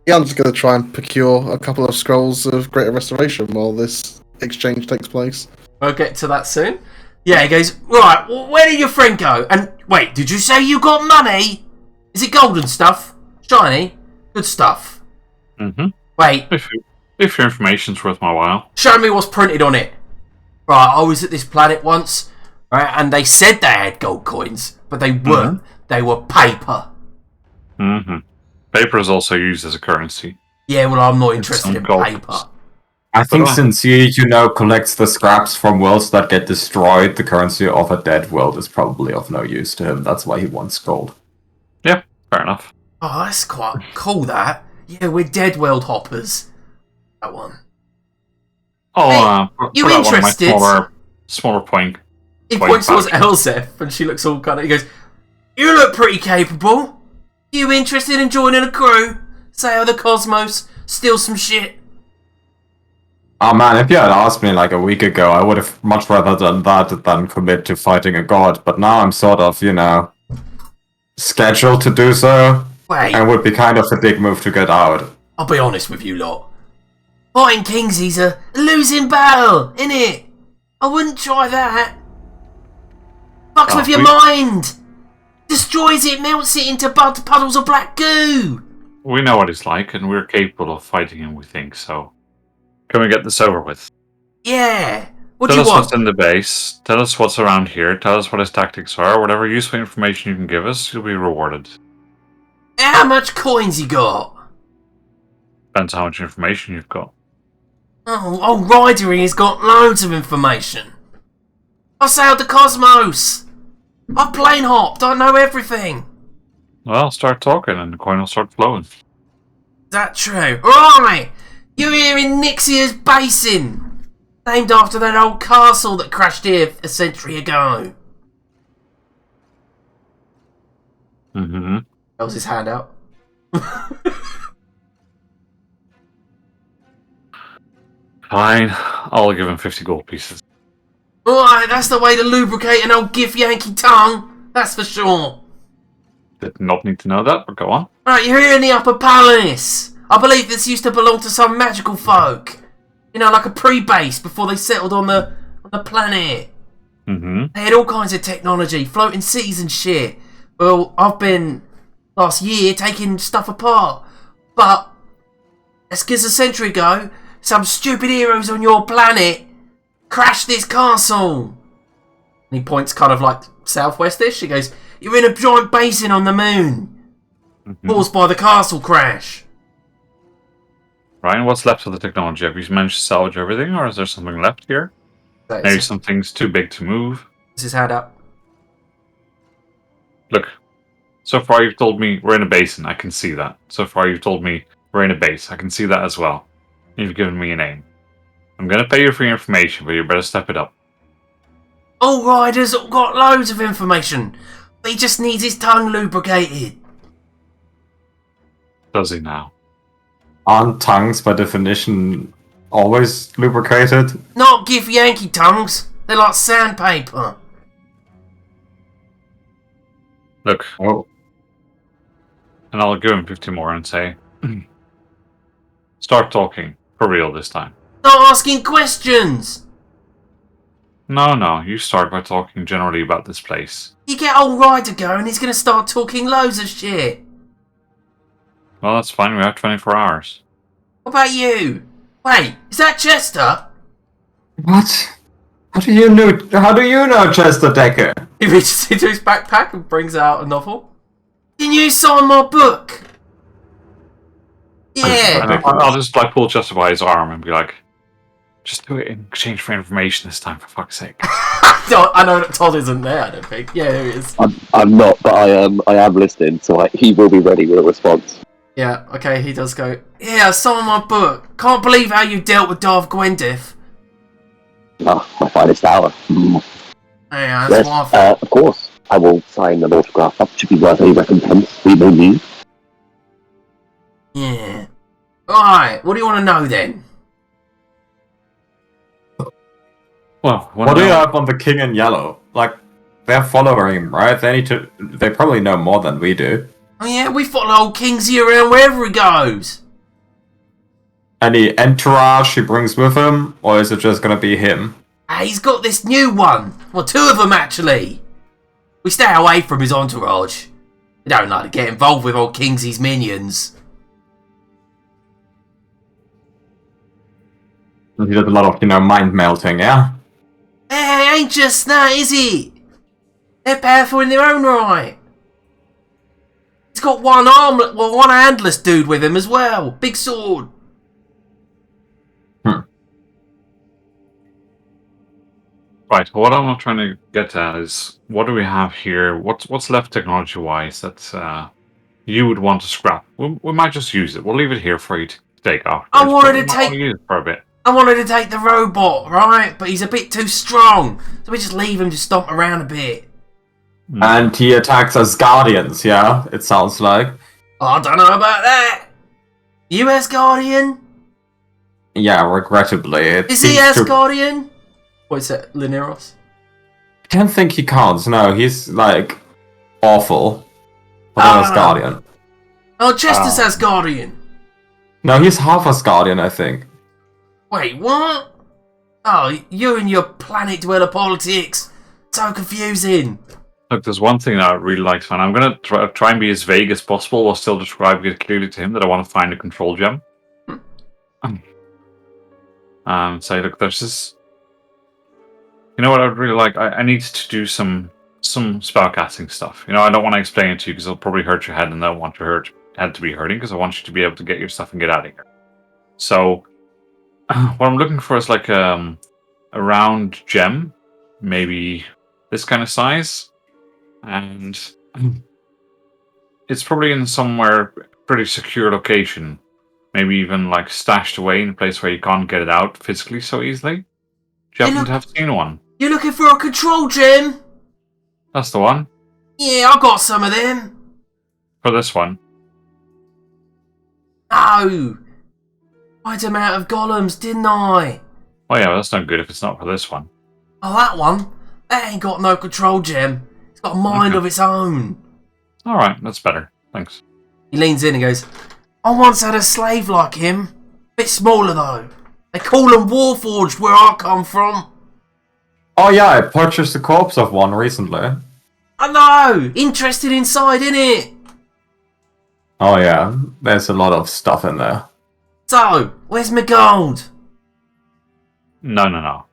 Yeah, I'm just going to try and procure a couple of scrolls of Greater Restoration while this exchange takes place. We'll get to that soon. Yeah, he goes, right, well, where did your friend go? And wait, did you say you got money? Is it golden stuff? Shiny? Good stuff. Mm-hmm. Wait, If your information's worth my while. show me what's printed on it. Right, I was at this planet once, right, and they said they had gold coins, but they weren't. They were paper. Mm-hmm. Paper is also used as a currency. Yeah, well, I'm not interested some in gold. paper. I think since collects the scraps from worlds that get destroyed, the currency of a dead world is probably of no use to him. That's why he wants gold. Yeah, fair enough. Oh, that's quite cool, that. Yeah, we're dead world hoppers. That one. Oh, you put out interested? One of my smaller point. He Point points towards back. Elzef, and she looks all kind of... He goes, you look pretty capable. You interested in joining a crew? Sail the cosmos, steal some shit? Oh man, if you had asked me like a week ago, I would have much rather done that than commit to fighting a god. But now I'm sort of, scheduled to do so. Wait, And it would be kind of a big move to get out. I'll be honest with you lot. Fighting Kingsy's a losing battle, innit? I wouldn't try that. Fucks with your mind. Destroys it, melts it into puddles of black goo. We know what he's like, and we're capable of fighting him, we think, so... Can we get this over with? Yeah. What do Tell you us want? what's in the base, tell us what's around here, tell us what his tactics are, whatever useful information you can give us, you'll be rewarded. How much coins you got? Depends how much information you've got. Oh, Ryder has got loads of information. I sailed the cosmos. I've plane hopped. I know everything. Well, start talking and the coin will start flowing. Is that true? Right. You're here in Nixia's Basin. Named after that old castle that crashed here a century ago. Mm-hmm. That was his hand out. Fine, I'll give him 50 gold pieces. Alright, that's the way to lubricate an old Gif Yankee tongue. That's for sure. Did not need to know that, but go on. Right, you're here in the Upper Palace. I believe this used to belong to some magical folk. You know, like a pre-base before they settled on the planet. Mm-hmm. They had all kinds of technology, floating cities and shit. Well, I've been, last year, taking stuff apart. But, let's get a century ago, some stupid heroes on your planet crashed this castle. And he points kind of like southwestish. He goes, you're in a giant basin on the moon. Mm-hmm. Caused by the castle crash. Ryan, what's left of the technology? Have you managed to salvage everything, or is there something left here? Maybe something's too big to move? Is his hand up? Look, so far you've told me we're in a basin, I can see that. So far you've told me we're in a base, I can see that as well. You've given me a name. I'm gonna pay you for your information, but you better step it up. All Ryder's got loads of information. But he just needs his tongue lubricated. Does he now? Aren't tongues, by definition, always lubricated? Not Gif Yankee tongues. They're like sandpaper. Look, Oh, and I'll give him 50 more and say, start talking, for real this time. Not asking questions. No, you start by talking generally about this place. You get old Ryder going, he's going to start talking loads of shit. Well, that's fine, we have 24 hours. What about you? Wait, is that Chester? What? How do you know Chester Decker? He reaches into his backpack and brings out a novel. Can you sign my book? Yeah. I'll just like pull Chester by his arm and be like, just do it in exchange for information this time, for fuck's sake. I know that Todd isn't there, I don't think. Yeah, there he is. I'm not, but I am listening, so he will be ready with a response. Yeah, okay, he does go, yeah, sign my book. Can't believe how you dealt with Darth Gwendith. Ah, my finest hour. Mm. Yeah, that's Yes, wonderful. of course. I will sign an autograph. That should be worth any recompense we may need. Yeah. Alright, what do you want to know then? Well, What do you have on the King in Yellow? Like, they're following him, right? They probably know more than we do. Oh yeah, we follow old Kingsley around wherever he goes. Any entourage he brings with him, or is it just gonna be him? He's got this new one. Well, two of them actually. We stay away from his entourage. We don't like to get involved with old Kingsley's minions. He does a lot of, mind melting, yeah? Hey, ain't just that, is it? They're powerful in their own right. He's got one handless dude with him as well. Big sword. Right, what I'm trying to get at is, what do we have here? What's left technology-wise that you would want to scrap? We might just use it. We'll leave it here for you to take off. I wanted to use it for a bit. I wanted to take the robot, right? But he's a bit too strong. So we just leave him to stomp around a bit. And he attacks Asgardians, yeah? It sounds like. I don't know about that. You Asgardian? Yeah, regrettably. Is he Asgardian? What is that, Lineros? I don't think he counts, no. He's, awful. But not Asgardian. Oh, Chester's Asgardian. No, he's half Asgardian, I think. Wait, what? Oh, you and your planet dweller politics. So confusing. Look, there's one thing that I really like to find. I'm going to try and be as vague as possible while still describing it clearly to him that I want to find a control gem. Say, look, there's this... You know what I would really like? I need to do some spellcasting stuff. I don't want to explain it to you because it'll probably hurt your head, and I don't want your head to be hurting because I want you to be able to get your stuff and get out of here. So, what I'm looking for is like a round gem, maybe this kind of size, and it's probably in somewhere pretty secure location, maybe even like stashed away in a place where you can't get it out physically so easily. Do you happen to have seen one? You're looking for a control gem? That's the one. Yeah, I got some of them. For this one. No. I had them out of golems, didn't I? Oh yeah, well, that's not good if it's not for this one. Oh, that one? That ain't got no control gem. It's got a mind of its own. Alright, that's better. Thanks. He leans in and goes, I once had a slave like him. Bit smaller though. They call them Warforged where I come from. Oh yeah, I purchased the corpse of one recently. I know! Interested inside, innit? Oh yeah, there's a lot of stuff in there. So, where's my gold? No.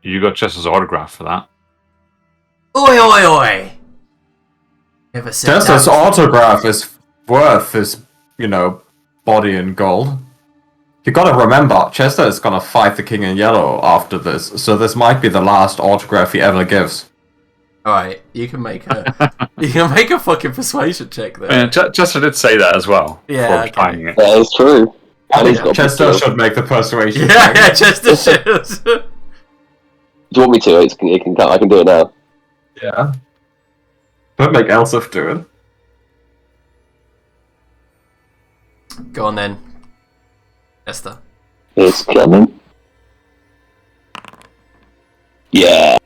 You got Chester's autograph for that. Oi, oi, oi! Never said Chester's that. autograph is worth his, body in gold. You gotta remember, Chester is gonna fight the King in Yellow after this, so this might be the last autograph he ever gives. Alright, you can make a fucking persuasion check there. Yeah, Chester did say that as well. Yeah, before okay. finding it. That is true. And he's got Chester skill. should make the persuasion Yeah, check. Chester should. Do you want me to? I can do it now. Yeah. Don't make Elsif do it. Go on then. Chester. It's coming. Yeah.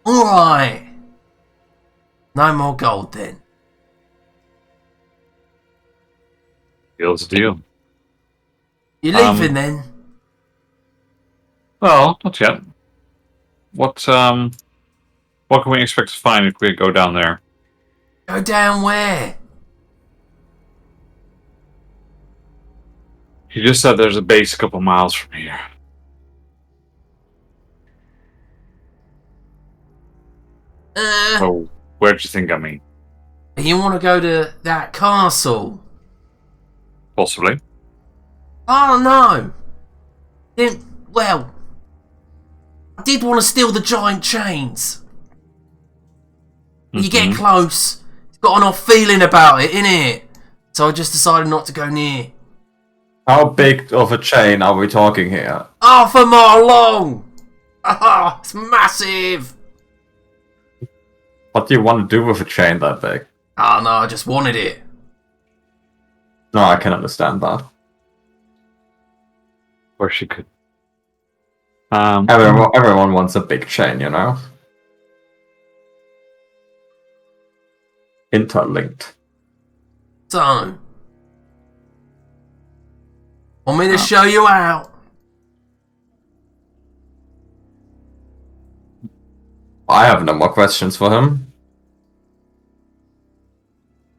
Alright. No more gold then. Deal's a deal. You leaving then? Well, not yet. What can we expect to find if we go down there? Go down where? You just said there's a base a couple miles from here. So, where do you think I mean? You want to go to that castle? Possibly. Oh no! Well, I did want to steal the giant chains. You get close, it's got an off feeling about it, innit? So I just decided not to go near. How big of a chain are we talking here? Half a mile long! Ah, it's massive! What do you want to do with a chain that big? Oh no, I just wanted it. No, I can understand that. Or she could. Everyone wants a big chain, you know? Interlinked. So, want me to show you out? I have no more questions for him.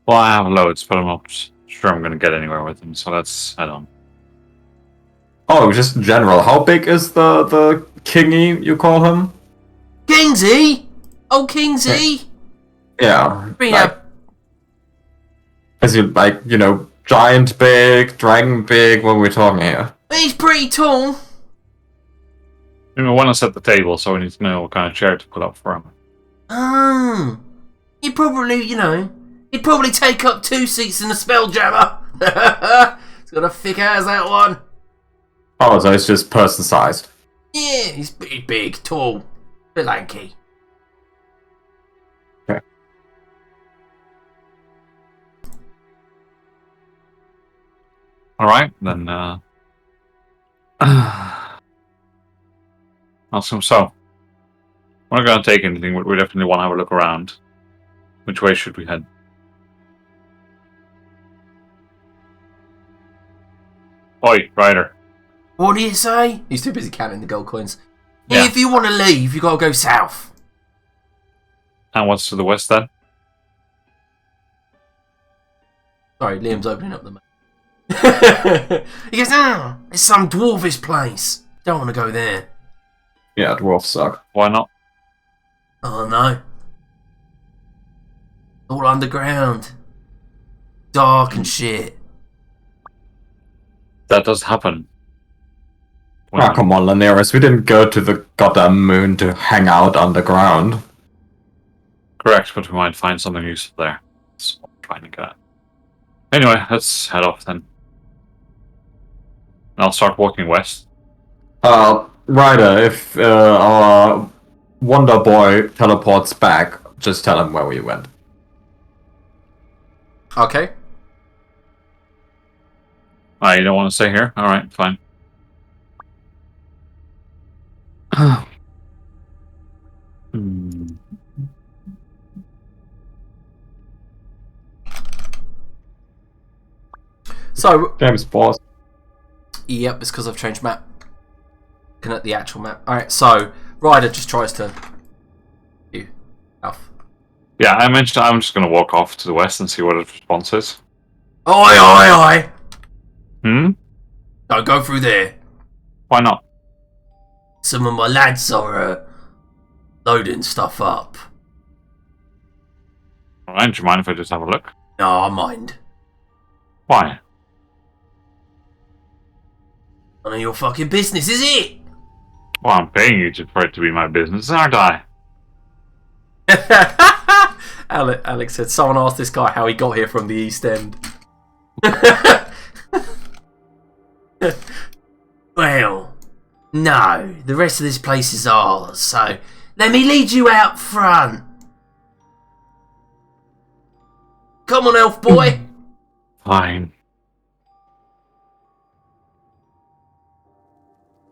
Well, I have loads, but I'm not sure I'm going to get anywhere with them, so let's head on. Oh, just in general, how big is the kingy, you call him? Kingsy? Oh, Kingsy? Yeah. Bring Like, up. is he like, you know, giant big, dragon big, what are we talking here? He's pretty tall. We want to set the table, so we need to know what kind of chair to put up for him. He'd probably, he'd probably take up 2 seats in the Spelljammer. He's got a thick ass, that one. Oh, so it's just person sized. Yeah, he's pretty big, tall, bit lanky. Okay. Alright, then, ask him so. We're not going to take anything, but we definitely want to have a look around. Which way should we head? Oi, Ryder. What do you say? He's too busy counting the gold coins. Yeah. If you want to leave, you got to go south. And what's to the west then? Sorry, Liam's opening up the map. He goes, it's some dwarvish place. Don't want to go there. Yeah, dwarves suck. Why not? Oh no. All underground. Dark and shit. That does happen. Ah, come on, Laneris, we didn't go to the goddamn moon to hang out underground. Correct, but we might find something useful there. That's what I'm trying to get at. Anyway, let's head off then. I'll start walking west. Ryder, if our Wonder Boy teleports back, just tell him where we went. Okay. You don't want to stay here? Alright, fine. So, James Boss. yep, it's because I've changed map. Looking at the actual map. Alright, so, Ryder just tries to... Alf. Yeah, I mentioned I'm just going to walk off to the west and see what his response is. Oi, oi, oi! Hmm? Don't go through there. Why not? Some of my lads are loading stuff up. Alright, do you mind if I just have a look? No, I mind. Why? None of your fucking business, is it? Well, I'm paying you for it to be my business, aren't I? Alex said, someone asked this guy how he got here from the East End. Well, no, the rest of this place is ours, so let me lead you out front. Come on, elf boy. Fine.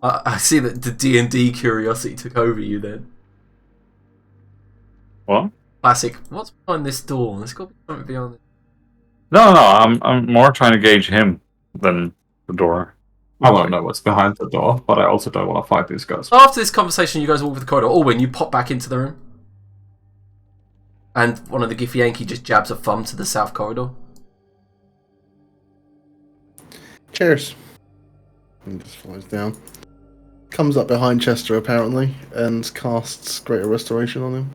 I see that the D&D curiosity took over you then. What? Classic. What's behind this door? There's got to be something behind it. No, I'm more trying to gauge him than the door. I want to know what's behind the door, but I also don't want to fight these guys. After this conversation, you guys walk through the corridor. Alwyn, you pop back into the room. And one of the Githyanki just jabs a thumb to the south corridor. Cheers. And just flies down. Comes up behind Chester apparently and casts Greater Restoration on him.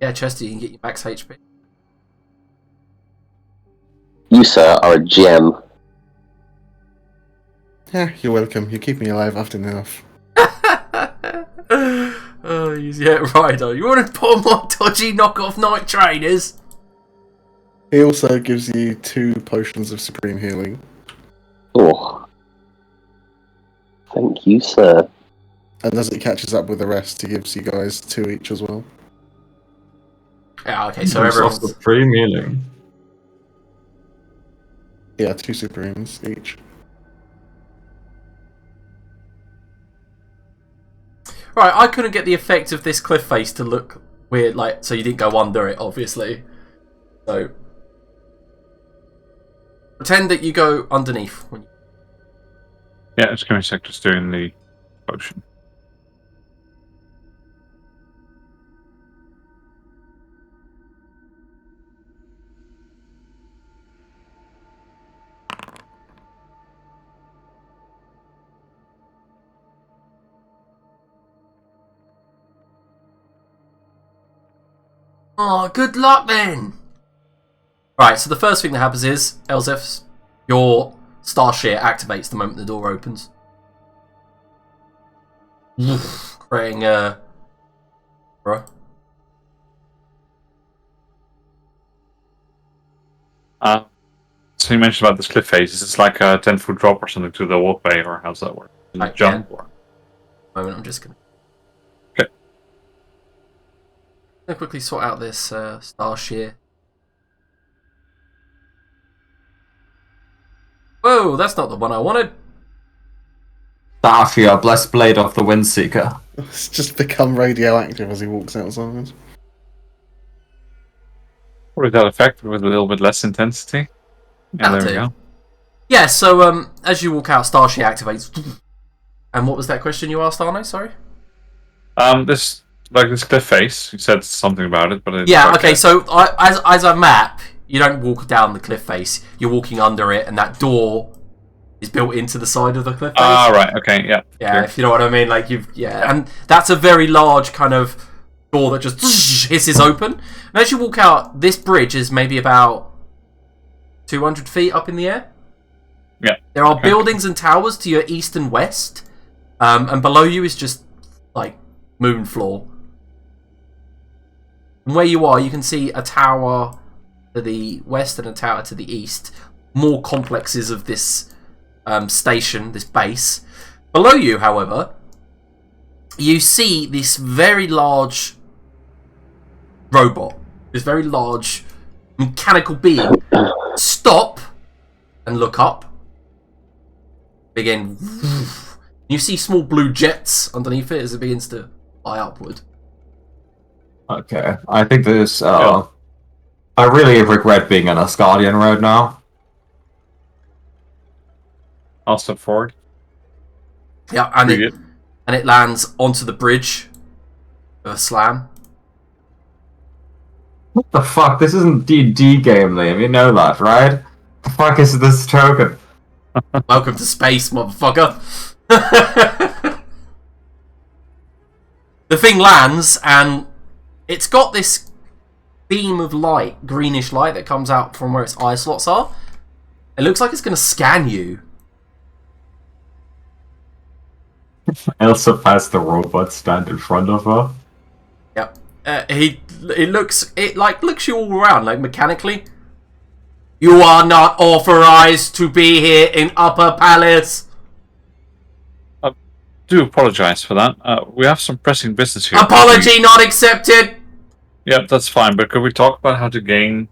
Yeah, Chester, you can get your max HP. You, sir, are a gem. Yeah, you're welcome. You keep me alive often enough. Oh, yeah, right. You want to pull my dodgy knockoff night trainers? He also gives you 2 potions of supreme healing. Oh. Thank you, sir. And as it catches up with the rest, he gives you guys 2 each as well. Yeah, okay, so Use everyone's... of supreme healing. Yeah, 2 supremes each. Right, I couldn't get the effect of this cliff face to look weird, like, so you didn't go under it, obviously. So... pretend that you go underneath. When you... Yeah, it's going to be just doing the potion. Oh, good luck then! Right, so the first thing that happens is, Elzef, your Star Shear activates the moment the door opens. Creating a... Bro. So you mentioned about this cliff face. Is this like a 10-foot drop or something to the walkway, or how's that work? Is it jump? Yeah. Or... Moment, I'm just gonna... Okay. I'm gonna quickly sort out this Star Shear. Whoa, that's not the one I wanted. Starfia, blessed blade of the Windseeker. It's just become radioactive as he walks outside. Probably that effect with a little bit less intensity. Yeah, there we go. Yeah, so as you walk out, Star Shear activates. And what was that question you asked, Arno? Sorry. This cliff face. You said something about it, but it's Yeah. Okay. So as a map, you don't walk down the cliff face. You're walking under it, and that door is built into the side of the cliff face. Ah, right. Okay. Yeah. Yeah, Clear. if you know what I mean. Like and that's a very large kind of door that just hisses open. And as you walk out, this bridge is maybe about 200 feet up in the air. Yeah. There are buildings and towers to your east and west, and below you is just like moon floor. And where you are, you can see a tower to the west and a tower to the east. More complexes of this station, this base. Below you, however, you see this very large robot, this very large mechanical being stop and look up. Begin. You see small blue jets underneath it as it begins to fly upward. Okay, I think this. I really regret being an Asgardian right now. I'll step forward. Yeah, and it lands onto the bridge with a slam. What the fuck? This isn't D&D game, Liam. You know that, right? The fuck is this token? Welcome to space, motherfucker. The thing lands, and it's got this beam of light, greenish light, that comes out from where its eye slots are. It looks like it's going to scan you. Elsa has the robot stand in front of her. Yep. It looks you all around, like mechanically. You are not authorized to be here in Upper Palace. I do apologize for that. We have some pressing business here. Apology not accepted. Yeah, that's fine. But could we talk about how to gain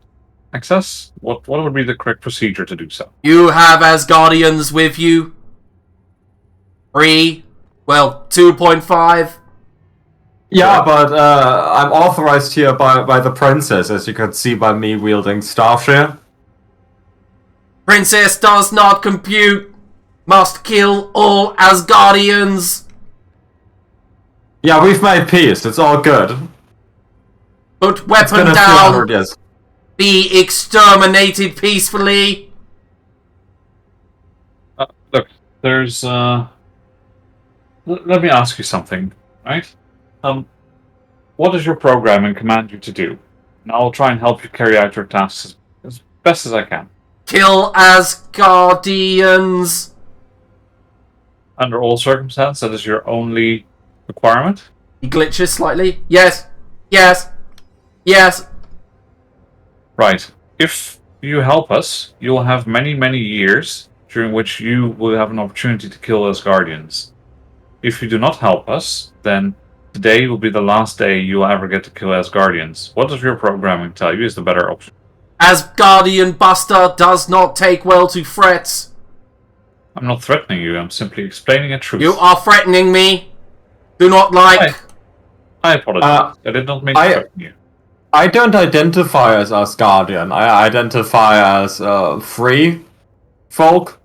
access? What would be the correct procedure to do so? You have Asgardians with you. 2.5. Yeah, but I'm authorized here by the princess, as you can see by me wielding Starshare. Princess does not compute. Must kill all Asgardians. Yeah, we've made peace. It's all good. Put It's weapon been a few down. hundred years. be exterminated peacefully. Look, there's let me ask you something, right? What does your programming command you to do? And I'll try and help you carry out your tasks as best as I can. Kill Asgardians. Under all circumstances, that is your only requirement? He glitches slightly. Yes. Yes. Yes. Right. If you help us, you'll have many, many years during which you will have an opportunity to kill Asgardians. If you do not help us, then today will be the last day you'll ever get to kill Asgardians. What does your programming tell you is the better option? Asgardian Buster does not take well to threats. I'm not threatening you, I'm simply explaining a truth. You are threatening me. Do not like. I apologize. I did not mean to threaten you. I don't identify as Asgardian. I identify as free folk.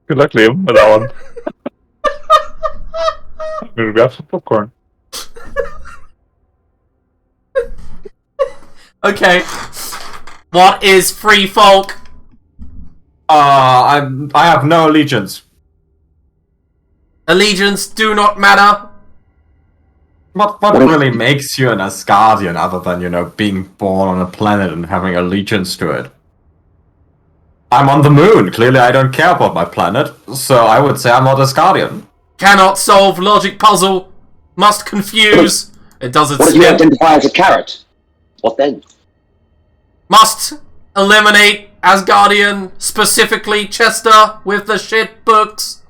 Good luck, Liam, with that one. I'm gonna grab some popcorn. Okay. What is free folk? I have no allegiance. Allegiance do not matter. What really makes you an Asgardian other than, being born on a planet and having allegiance to it? I'm on the moon. Clearly I don't care about my planet, so I would say I'm not Asgardian. Cannot solve logic puzzle. Must confuse. It doesn't What if you spin. identify as a carrot? What then? Must eliminate Asgardian, specifically Chester with the shit books.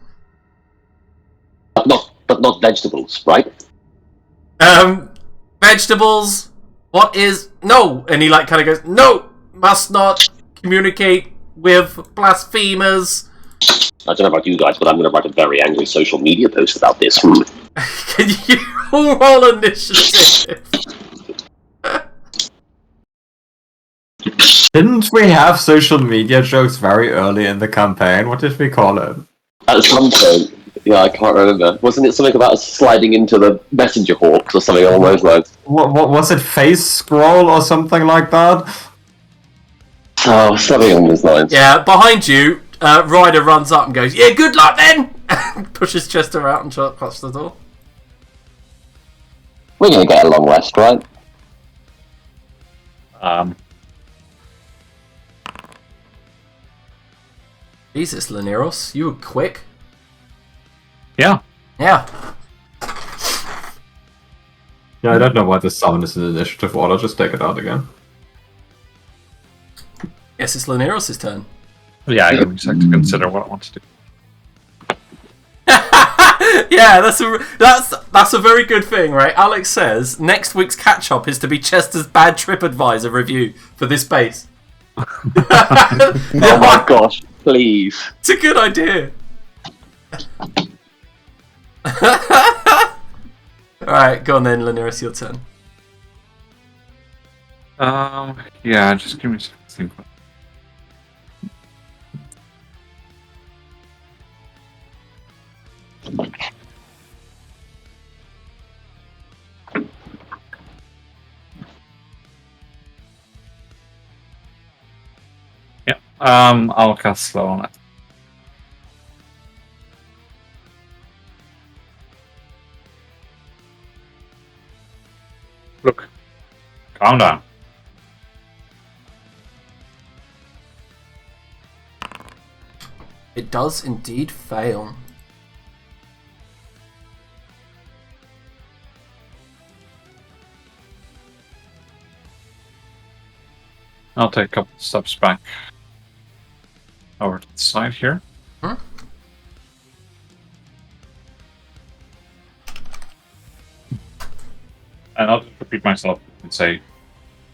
But not vegetables, right? Vegetables. What is no? And he kind of goes, no, must not communicate with blasphemers. I don't know about you guys, but I'm going to write a very angry social media post about this. Can you roll initiative? Didn't we have social media jokes very early in the campaign? What did we call it? At some point, yeah, I can't remember. Wasn't it something about us sliding into the messenger hawks or something along those lines? What was it? Face scroll or something like that? Oh, something along those lines. Yeah, behind you, Ryder runs up and goes, yeah, good luck then! Pushes Chester out and shuts the door. We're going to get a long rest, right? Jesus, Laneros, you were quick. Yeah. Yeah. Yeah, I don't know why this summon is in initiative order. Just take it out again. Guess it's Laneros' turn. Yeah, I have to consider what I want to do. Yeah, that's a very good thing, right? Alex says next week's catch up is to be Chester's bad TripAdvisor review for this base. Oh my gosh, please. It's a good idea. Alright, go on then, Laneros, your turn. Yeah, just give me a second to think. Yeah, I'll cast slow on it. Look, calm down. It does indeed fail. I'll take a couple of steps back over to the side here. Huh? And I'll just repeat myself and say,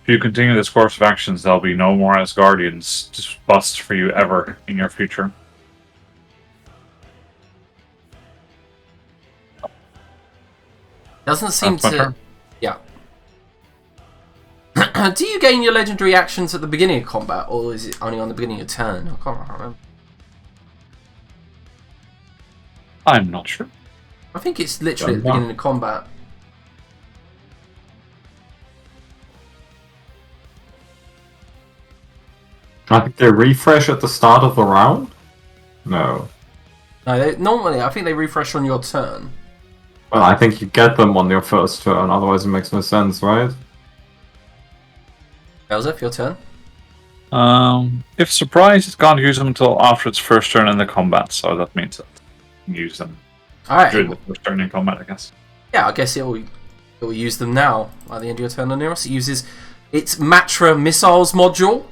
if you continue this course of actions, there'll be no more Asgardians to bust for you ever in your future. Doesn't seem That's my to. turn. Yeah. Do you gain your legendary actions at the beginning of combat, or is it only on the beginning of turn? I can't remember. I'm not sure. I think it's literally at the beginning of combat. I think they refresh at the start of the round? No. No, normally I think they refresh on your turn. Well, I think you get them on your first turn, otherwise it makes no sense, right? Elzef, your turn. If surprised, it can't use them until after its first turn in the combat, so that means that you can use them Alright. during the first turn in combat, I guess. Yeah, I guess it will use them now at the end of your turn on Neros. It uses its Matra missiles module.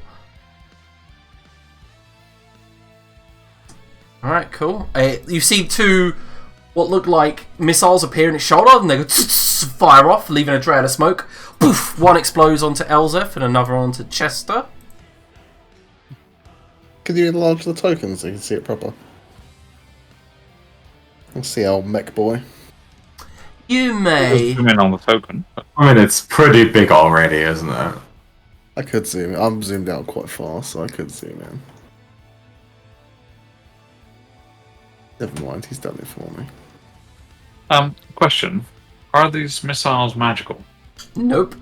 Alright, cool. You see two what look like missiles appear in its shoulder, and they go fire off, leaving a trail of smoke. Poof! One explodes onto Elzef and another onto Chester. Could you enlarge the token so you can see it proper? Let's see our mech boy. You may. Zoom in on the token. I mean, it's pretty big already, isn't it? I could zoom in. I'm zoomed out quite far, so I could zoom in. Never mind, he's done it for me. Question. Are these missiles magical? Nope.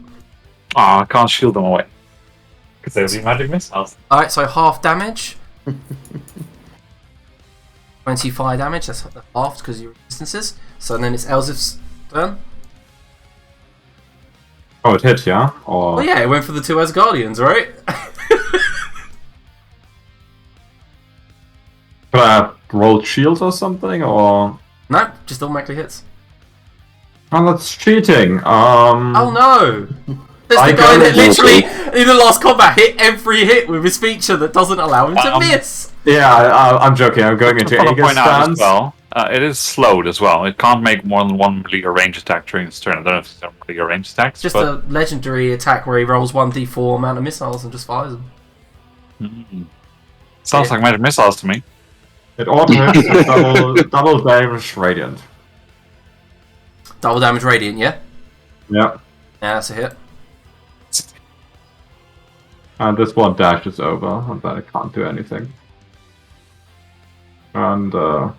I can't shield them away. Because they'll be magic missiles. Alright, so half damage. 25 damage, that's half because of your resistances. So then it's Elzif's turn. Oh, it hit, yeah? Or... Oh yeah, it went for the two Asgardians, right? Could I have rolled shield or something, or... No, just automatically hits. Oh, that's cheating. Oh no! There's I the guy go that literally, in the last combat, hit every hit with his feature that doesn't allow him to miss! Yeah, I'm joking. I'm going into I want to Aegis point out as stance. well, it is slowed as well. It can't make more than one melee or range attack during its turn. I don't know if it's a melee or range attacks. Just but... a legendary attack where he rolls 1d4 amount of missiles and just fires them. Sounds like magic missiles to me. It auto hits with double damage radiant. Double damage radiant, yeah? Yeah. Yeah, that's a hit. And this one dashes over, and then it can't do anything. And I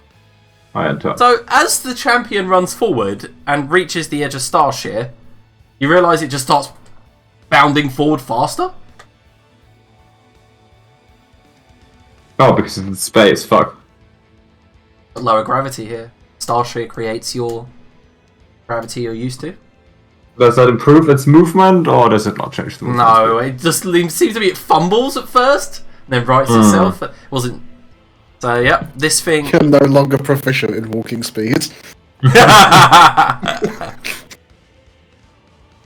enter. So, as the champion runs forward and reaches the edge of Starshare, you realise it just starts bounding forward faster? Oh, because it's in space, fuck. Lower gravity here. Starshare creates your gravity you're used to. Does that improve its movement, or does it not change the movement? No, it just seems to be it fumbles at first, and then rights itself. It wasn't. So, yep, this thing. You're no longer proficient in walking speed.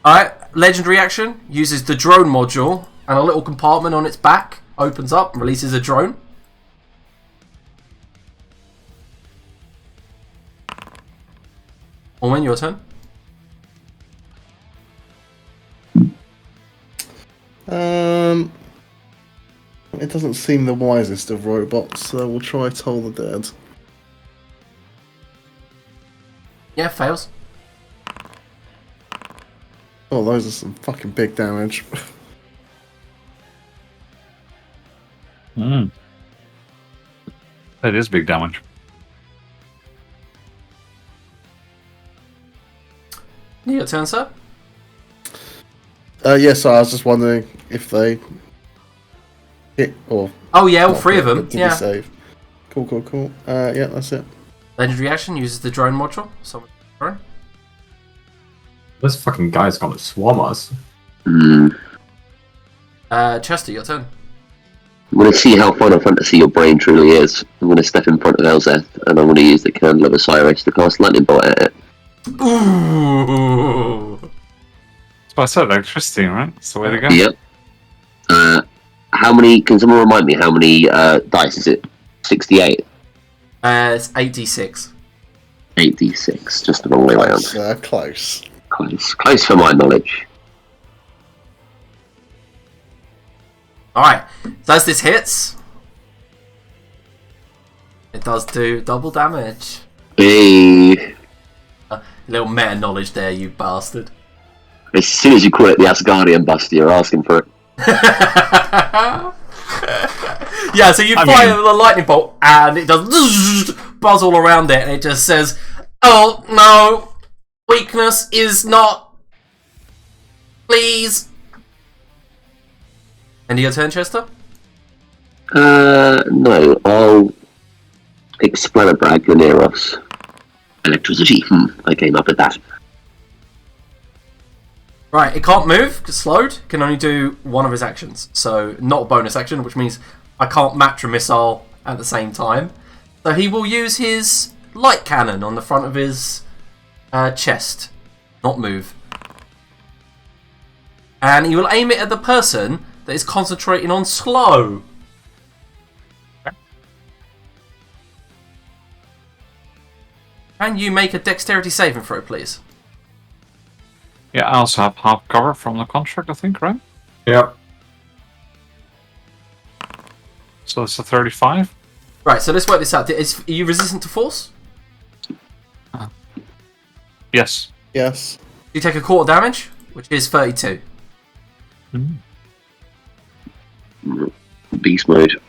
Alright, legendary action uses the drone module, and a little compartment on its back opens up and releases a drone. Owen, your turn. It doesn't seem the wisest of robots, so we'll try Toll the Dead. Yeah, fails. Oh, those are some fucking big damage. That is big damage. Your turn, sir. Yes, I was just wondering if they hit or. Oh yeah, all not three hit, of them. but did Yeah. you save? Cool. Yeah, that's it. Legendary action uses the drone module. Summon the drone. This fucking guy's gonna swarm us. Chester, your turn. I'm going to see how Final Fantasy your brain truly is. I'm going to step in front of Elzeth, and I'm going to use the Candle of Osiris to cast Lightning Bolt at it. Ooh. That's what I said, electricity, right? That's the way to go. Yep. How many? Can someone remind me how many dice is it? 68. It's 86. 86. Just the wrong way around. Close. Close for my knowledge. Alright, so as this hits, it does do double damage. Hey. Little meta knowledge there, you bastard. As soon as you call it the Asgardian Buster, you're asking for it. Yeah, so you fire the lightning bolt, and it does buzz all around it, and it just says, "Oh no, weakness is not. Please." End of your turn, Chester? No, I'll Explanabragoneros. Electricity. I came up with that. Right, it can't move, it's slowed. It can only do one of his actions. So, not a bonus action, which means I can't match a missile at the same time. So he will use his light cannon on the front of his chest. Not move. And he will aim it at the person that is concentrating on slow. Can you make a dexterity saving throw, please? Yeah, I also have half cover from the construct, I think, right? Yep. So it's a 35. Right, so let's work this out. Are you resistant to force? Yes. Yes. You take a quarter damage, which is 32. Beast mode.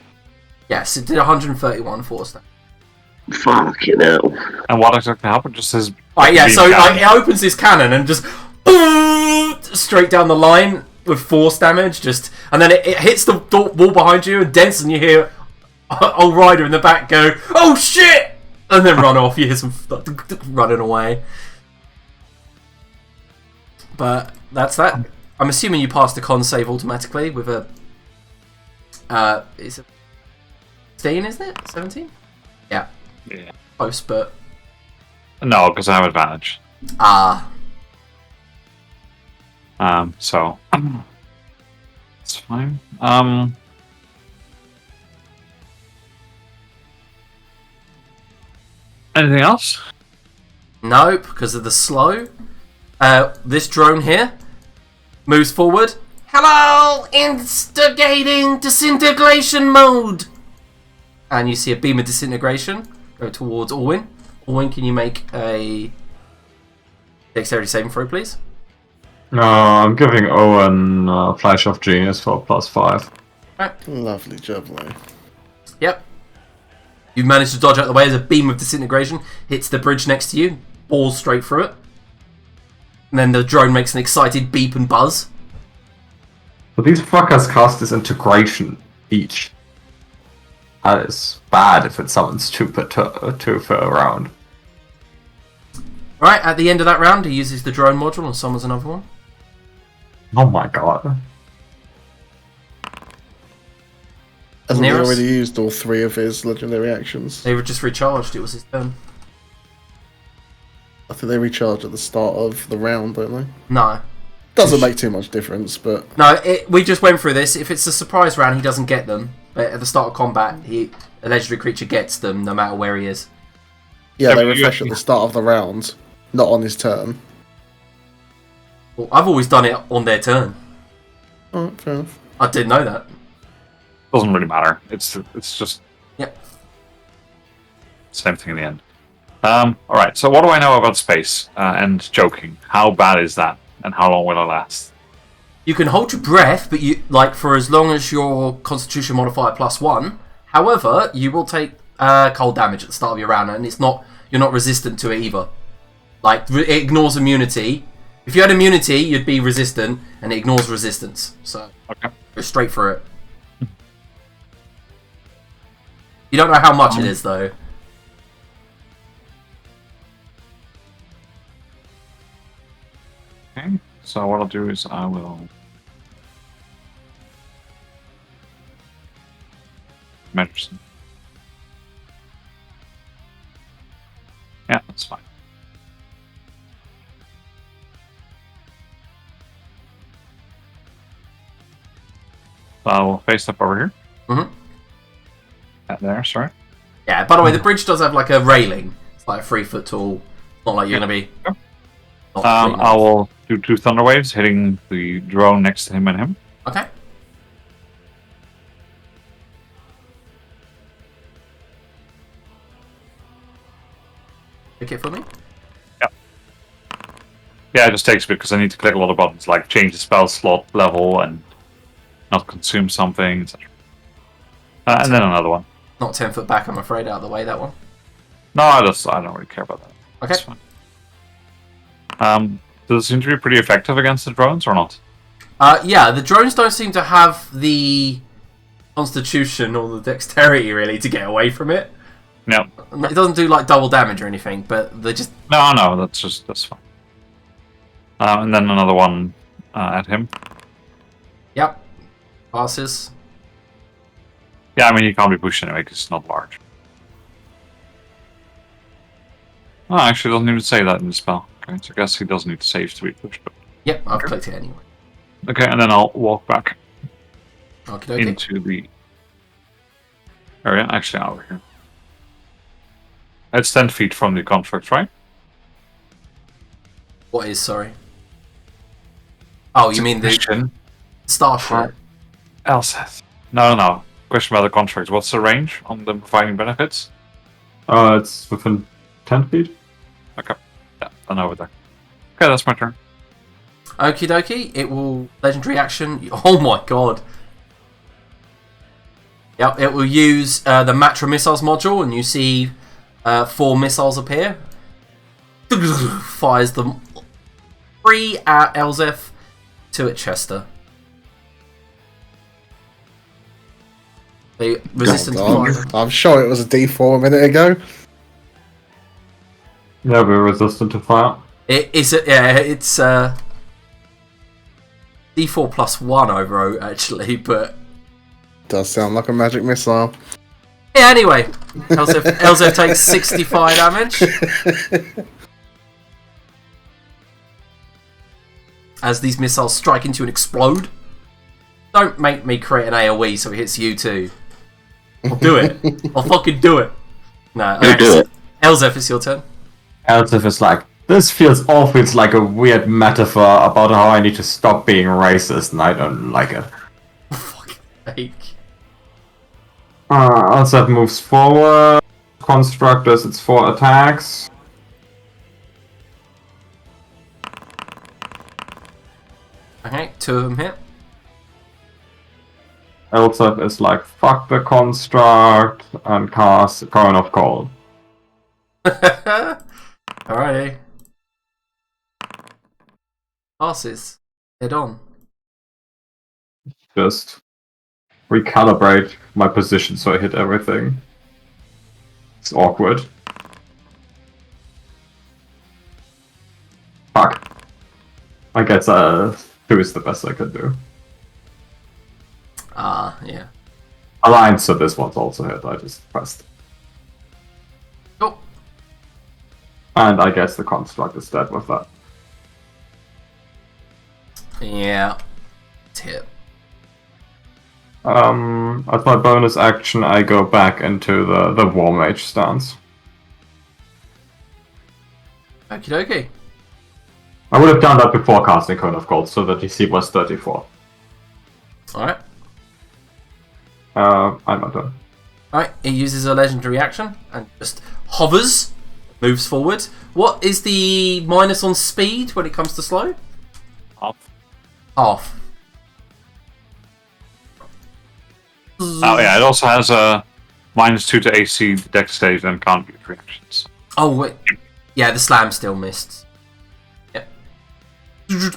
Yes, it did 131 force damage. Fucking hell. And what exactly happened? Just says. Right, yeah, beam so down. it opens this cannon and just straight down the line with force damage, and then it hits the wall behind you and dents, and you hear old Ryder in the back go, "Oh shit!" and then run off. You hear some running away. But that's that. I'm assuming you passed the con save automatically with a. It's a 16, isn't it? 17? Yeah. Yeah. Close, but. No, because I have advantage. So. It's fine. Anything else? No, because of the slow. This drone here moves forward. Hello, instigating disintegration mode. And you see a beam of disintegration go towards Orwin. Orwin, can you make a dexterity saving throw, please? No, I'm giving Owen Flash of Genius for +5. Right. Lovely job, mate. Yep. You've managed to dodge out the way as a beam of disintegration hits the bridge next to you, balls straight through it. And then the drone makes an excited beep and buzz. But these fuckers cast disintegration each. That is bad if it's something stupid to throw around. Right, at the end of that round, he uses the drone module and summons another one. Oh my god. Hasn't he Nearest? already used all 3 of his legendary actions? They were just recharged, it was his turn. I think they recharge at the start of the round, don't they? No. Doesn't make too much difference, but... No, we just went through this. If it's a surprise round, he doesn't get them. But at the start of combat, a legendary creature gets them no matter where he is. Yeah, Yeah, they but refresh at the start of the round, not on his turn. Well, I've always done it on their turn. Alright, fair enough. I didn't know that. Doesn't really matter. It's just Yep. same thing in the end. Alright, so what do I know about space and joking? How bad is that? And how long will it last? You can hold your breath, but you for as long as your Constitution modifier +1. However, you will take cold damage at the start of your round, and you're not resistant to it either. It ignores immunity. If you had immunity, you'd be resistant, and it ignores resistance. So Okay. go straight for it. You don't know how much it is, though. Okay. So what I'll do is I will measure some. Yeah, that's fine. So I'll face up over here. Mm-hmm. There, sorry. Yeah, by the way, the bridge does have like a railing. It's like 3 foot tall. It's not like you're going to be... Yep. not I will do 2 thunder waves hitting the drone next to him and him. Okay. Pick it for me. Yeah, it just takes a bit because I need to click a lot of buttons, like change the spell slot level and not consume something, etc. And then another one. Not 10 foot back, I'm afraid, out of the way, that one. No, I don't really care about that. Okay. That's fine. Does it seem to be pretty effective against the drones or not? Yeah, the drones don't seem to have the constitution or the dexterity, really, to get away from it. No. It doesn't do, like, double damage or anything, but they just... No, that's fine. And then another one at him. Yep. Passes. Yeah, I mean, he can't be pushed anyway because it's not large. Oh, actually, it doesn't even say that in the spell. Okay, so I guess he doesn't need to save to be pushed. But... Yep, I've clicked it anyway. Okay, and then I'll walk back Okay. into the area. Actually, over here. It's 10 feet from the construct, right? What is, sorry? Oh, you mean the Question. starship? Elseth. No. Question about the contract. What's the range on them providing benefits? It's within 10 feet. Okay. Yeah, then over there. Okay, that's my turn. Okie dokie. It will legendary action. Oh my god. Yep, it will use the Matra missiles module, and you see 4 missiles appear. Fires them 3 at Elzef, 2 at Chester. The resistance fire. I'm sure it was a D4 a minute ago. Yeah, we're resistant to fire. It's D4 plus 1 over actually, but Does sound like a magic missile. yeah. Anyway, Elzef takes 65 damage as these missiles strike into and explode. Don't make me create an AoE so it hits you too. I'll do it. I'll fucking do it. No, You do it. Elzef, it's your turn. Elsif is like, this feels awful. It's like a weird metaphor about how I need to stop being racist, and I don't like it. Fucking sake. Elsif moves forward. Construct does its 4 attacks. Okay, 2 of them hit. Elsif is like, fuck the construct, and casts Cone of Cold. Alrighty. Passes. Head on. Just recalibrate my position so I hit everything. It's awkward. Fuck. I guess 2 is the best I could do. Yeah. Alliance, so this one's also hit. I just pressed. Oh. And I guess the construct is dead with that. Yeah. It's hit. As my bonus action, I go back into the War Mage stance. Okie dokie. I would have done that before casting Cone of Gold, so the DC was 34. Alright. I'm not done. Alright, it uses a legendary action and just hovers, moves forward. What is the minus on speed when it comes to slow? Off. Half. Oh yeah, it also has a -2 to AC, dex save, and can't be reactions. Oh wait. Yeah, the slam still missed. Yep.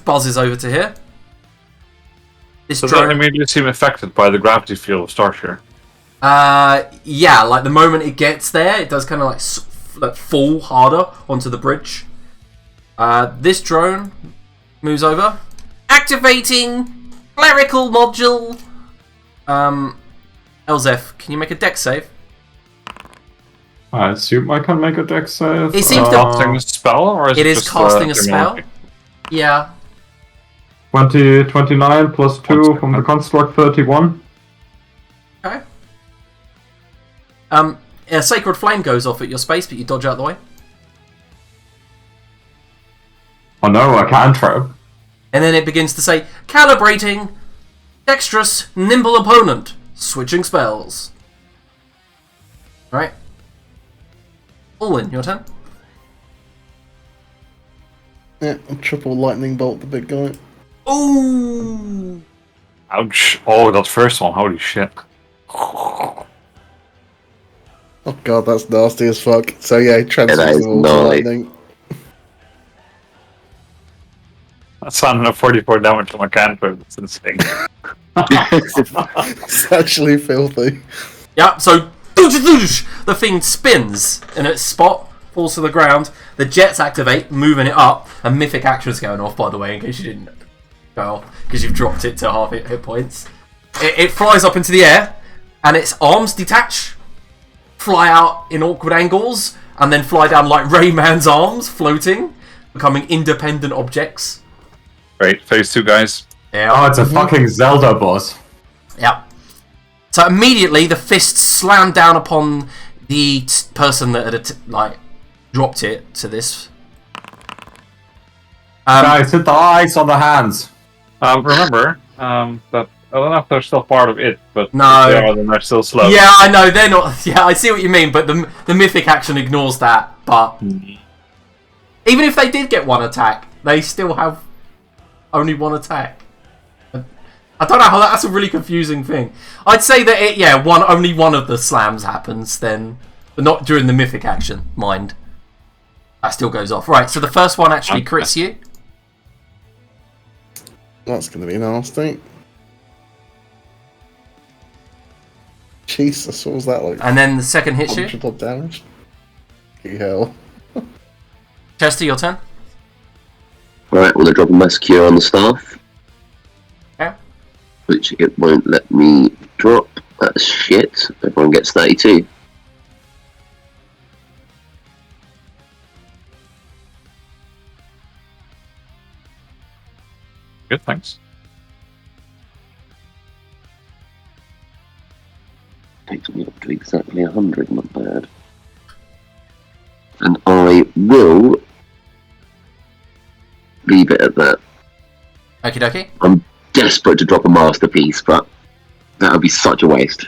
Buzzes over to here. This Does that immediately seem affected by the gravity field of Starshare? Yeah, like the moment it gets there, it does kind of like fall harder onto the bridge. This drone moves over, activating clerical module. Elzef, can you make a dex save? I assume I can make a dex save. It seems Casting a spell, or is it it is just, casting a spell. terminology? Yeah. 29 plus 2 from the construct, 31. Okay. A sacred flame goes off at your space, but you dodge out the way. Oh no, a cantrip. And then it begins to say, calibrating, dexterous, nimble opponent, switching spells. Right. All in, your turn. Yeah, triple lightning bolt the big guy. Ooh! Ouch. Oh, that first one. Holy shit. Oh god, that's nasty as fuck. So yeah, he transfers is them all to gnarly. lightning. That's 144 damage on my cantrip. That's insane. It's actually filthy. Yeah, so the thing spins in its spot, falls to the ground. The jets activate, moving it up, and mythic action's going off, by the way, in case you didn't go off, because you've dropped it to half hit points. It flies up into the air, and its arms detach, fly out in awkward angles, and then fly down like Rayman's arms, floating, becoming independent objects. Great. Phase 2, guys. Yeah. Oh, it's a fucking Zelda boss. Yep. So immediately the fist slammed down upon the person that had dropped it to this. Guys, hit the eyes on the hands. Remember that I don't know if they're still part of it, but No. if they are, then they're still slow. Yeah, I know they're not. Yeah, I see what you mean, but the mythic action ignores that. But even if they did get one attack, they still have only one attack. I don't know how that's a really confusing thing. I'd say that only one of the slams happens then, but not during the mythic action. Mind, that still goes off. Right, so the first one actually crits you. That's gonna be nasty. Jesus, what was that like? And then the second hits you. 100 damage? Bloody hell. Chester, your turn. Right, well, they're dropping my secure on the staff. Okay. Which it won't let me drop. That's shit. Everyone gets 32. Good, thanks. Takes me up to exactly 100, not bad. And I will leave it at that. Okie dokie. I'm desperate to drop a masterpiece, but that would be such a waste.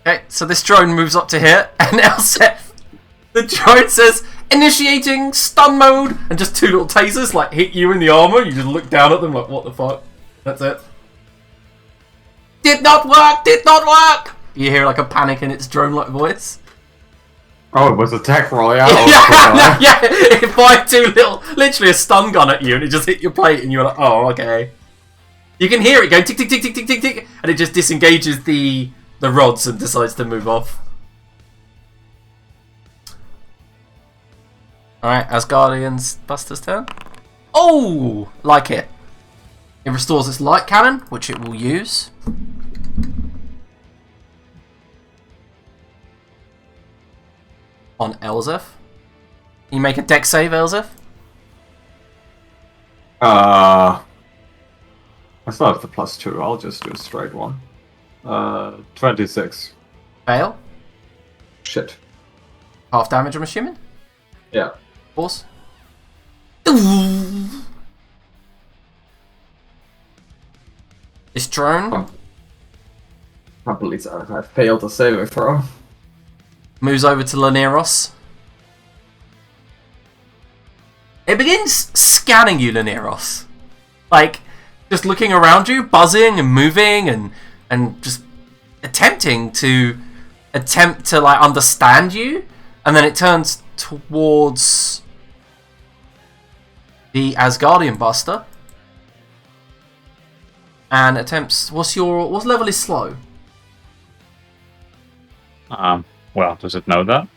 Okay, so this drone moves up to here, and Elseth, the drone says, initiating stun mode, and just two little tasers, like, hit you in the armor. You just look down at them like, what the fuck? That's it. Did not work! Did not work! You hear, like, a panic in its drone-like voice. Oh, it was a tech royale. Yeah, it fired literally a stun gun at you, and it just hit your plate, and you're like, oh, okay. You can hear it going tick, tick, tick, tick, tick, tick, tick, and it just disengages the rods and decides to move off. Alright, Asgardian's Buster's turn. Oh! Like it. It restores its light cannon, which it will use. On Elseth. Can you make a dex save, Elseth? I still have the +2. I'll just do a straight one. 26. Fail. Shit. Half damage, I'm assuming? Yeah. Of course. This drone Can't believe that I failed a saving throw. moves over to Laneros. It begins scanning you, Laneros. Like, just looking around you, buzzing and moving and just attempting to like understand you, and then it turns towards the Asgardian Buster and attempts. What level is slow? Well, does it know that?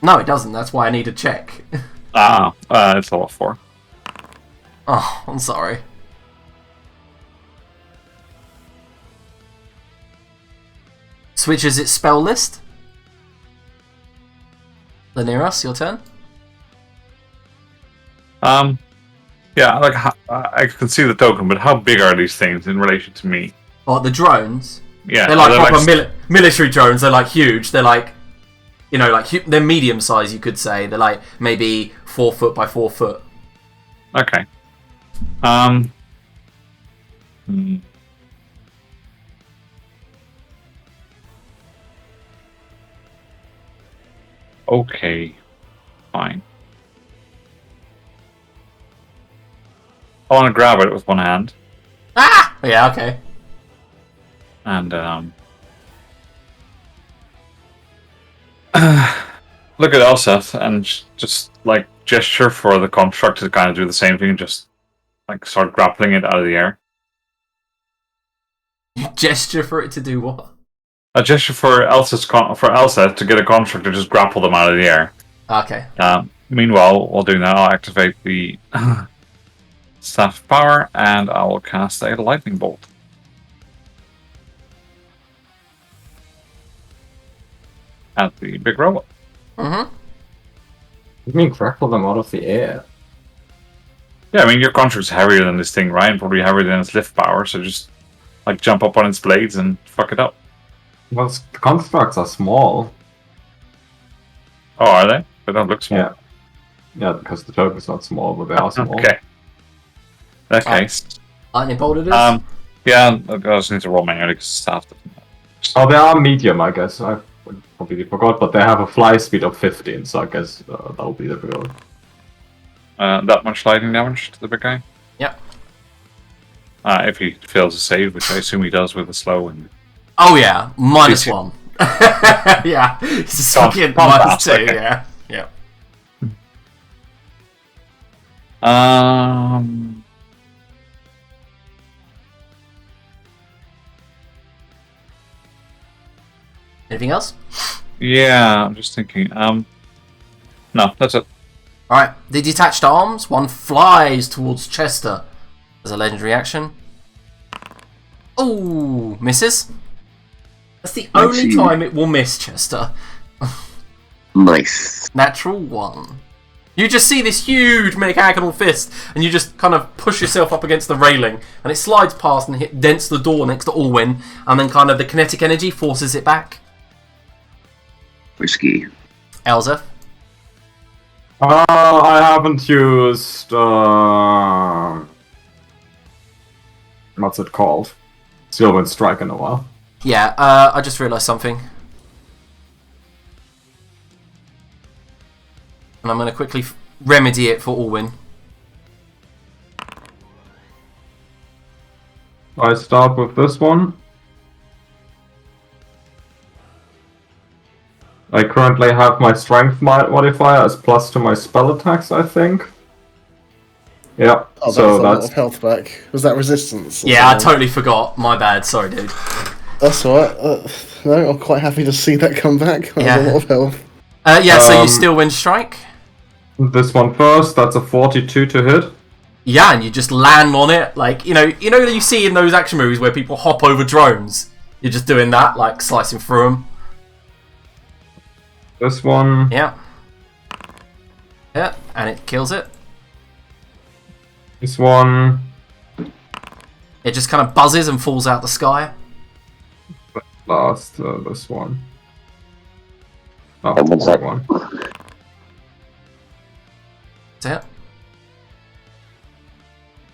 No, it doesn't. That's why I need to check. It's level 4. Oh, I'm sorry. Switches its spell list. Laneros, your turn. Yeah, like I can see the token, but how big are these things in relation to me? Oh, the drones. Yeah, They're like proper military drones. They're like huge. They're like, they're medium size. You could say they're like maybe 4 foot by 4 foot. Okay. Okay. Fine. I want to grab it with one hand. Ah! Yeah, okay. And look at Elseth and just like gesture for the construct to kind of do the same thing and just like start grappling it out of the air. Gesture for it to do what? A gesture for Elseth to get a construct to just grapple them out of the air. Okay. Meanwhile, while doing that, I'll activate the Staff of Power and I will cast a lightning bolt. At the big robot. Mm-hmm. You mean grapple them out of the air? Yeah, I mean your construct's heavier than this thing, right? And probably heavier than its lift power, so just like jump up on its blades and fuck it up. Well, the constructs are small. Oh, are they? They don't look small. Yeah. Yeah, because the token's not small, but they are small. Okay. In that case. Lightning bolt it is? Yeah, I just need to roll manually because staff doesn't matter. Oh, they are medium, I guess. I completely forgot, but they have a fly speed of 15, so I guess that'll be difficult. That much lightning damage to the big guy? Yep. If he fails to save, which I assume he does with a slow and... Oh yeah, -1. Yeah, he's fucking -2, okay. yeah. Yeah. Anything else? Yeah, I'm just thinking. No, that's it. Alright, the detached arms, one flies towards Chester as a legendary action. Oh, misses. That's the only time it will miss, Chester. Nice. Natural 1. You just see this huge mechanical fist, and you just kind of push yourself up against the railing, and it slides past and dents the door next to Orwin, and then kind of the kinetic energy forces it back. Risky. Elza. I haven't used... what's it called? Sylvan Strike in a while. Yeah, I just realised something. And I'm going to quickly remedy it for Orwin. I start with this one. I currently have my strength modifier as plus to my spell attacks, I think. Yeah, Oh, so that's a lot that's... of health back. Was that resistance? Yeah, I totally forgot. My bad. Sorry, dude. That's alright. No, I'm quite happy to see that come back. That was a lot of health. Yeah, so you still win strike? This one first, that's a 42 to hit. Yeah, and you just land on it. Like, you know you see in those action movies where people hop over drones? You're just doing that, like slicing through them. This one... Yeah. Yeah, and it kills it. This one... It just kind of buzzes and falls out the sky. Last, this one. Oh, And what's that? one. That's it.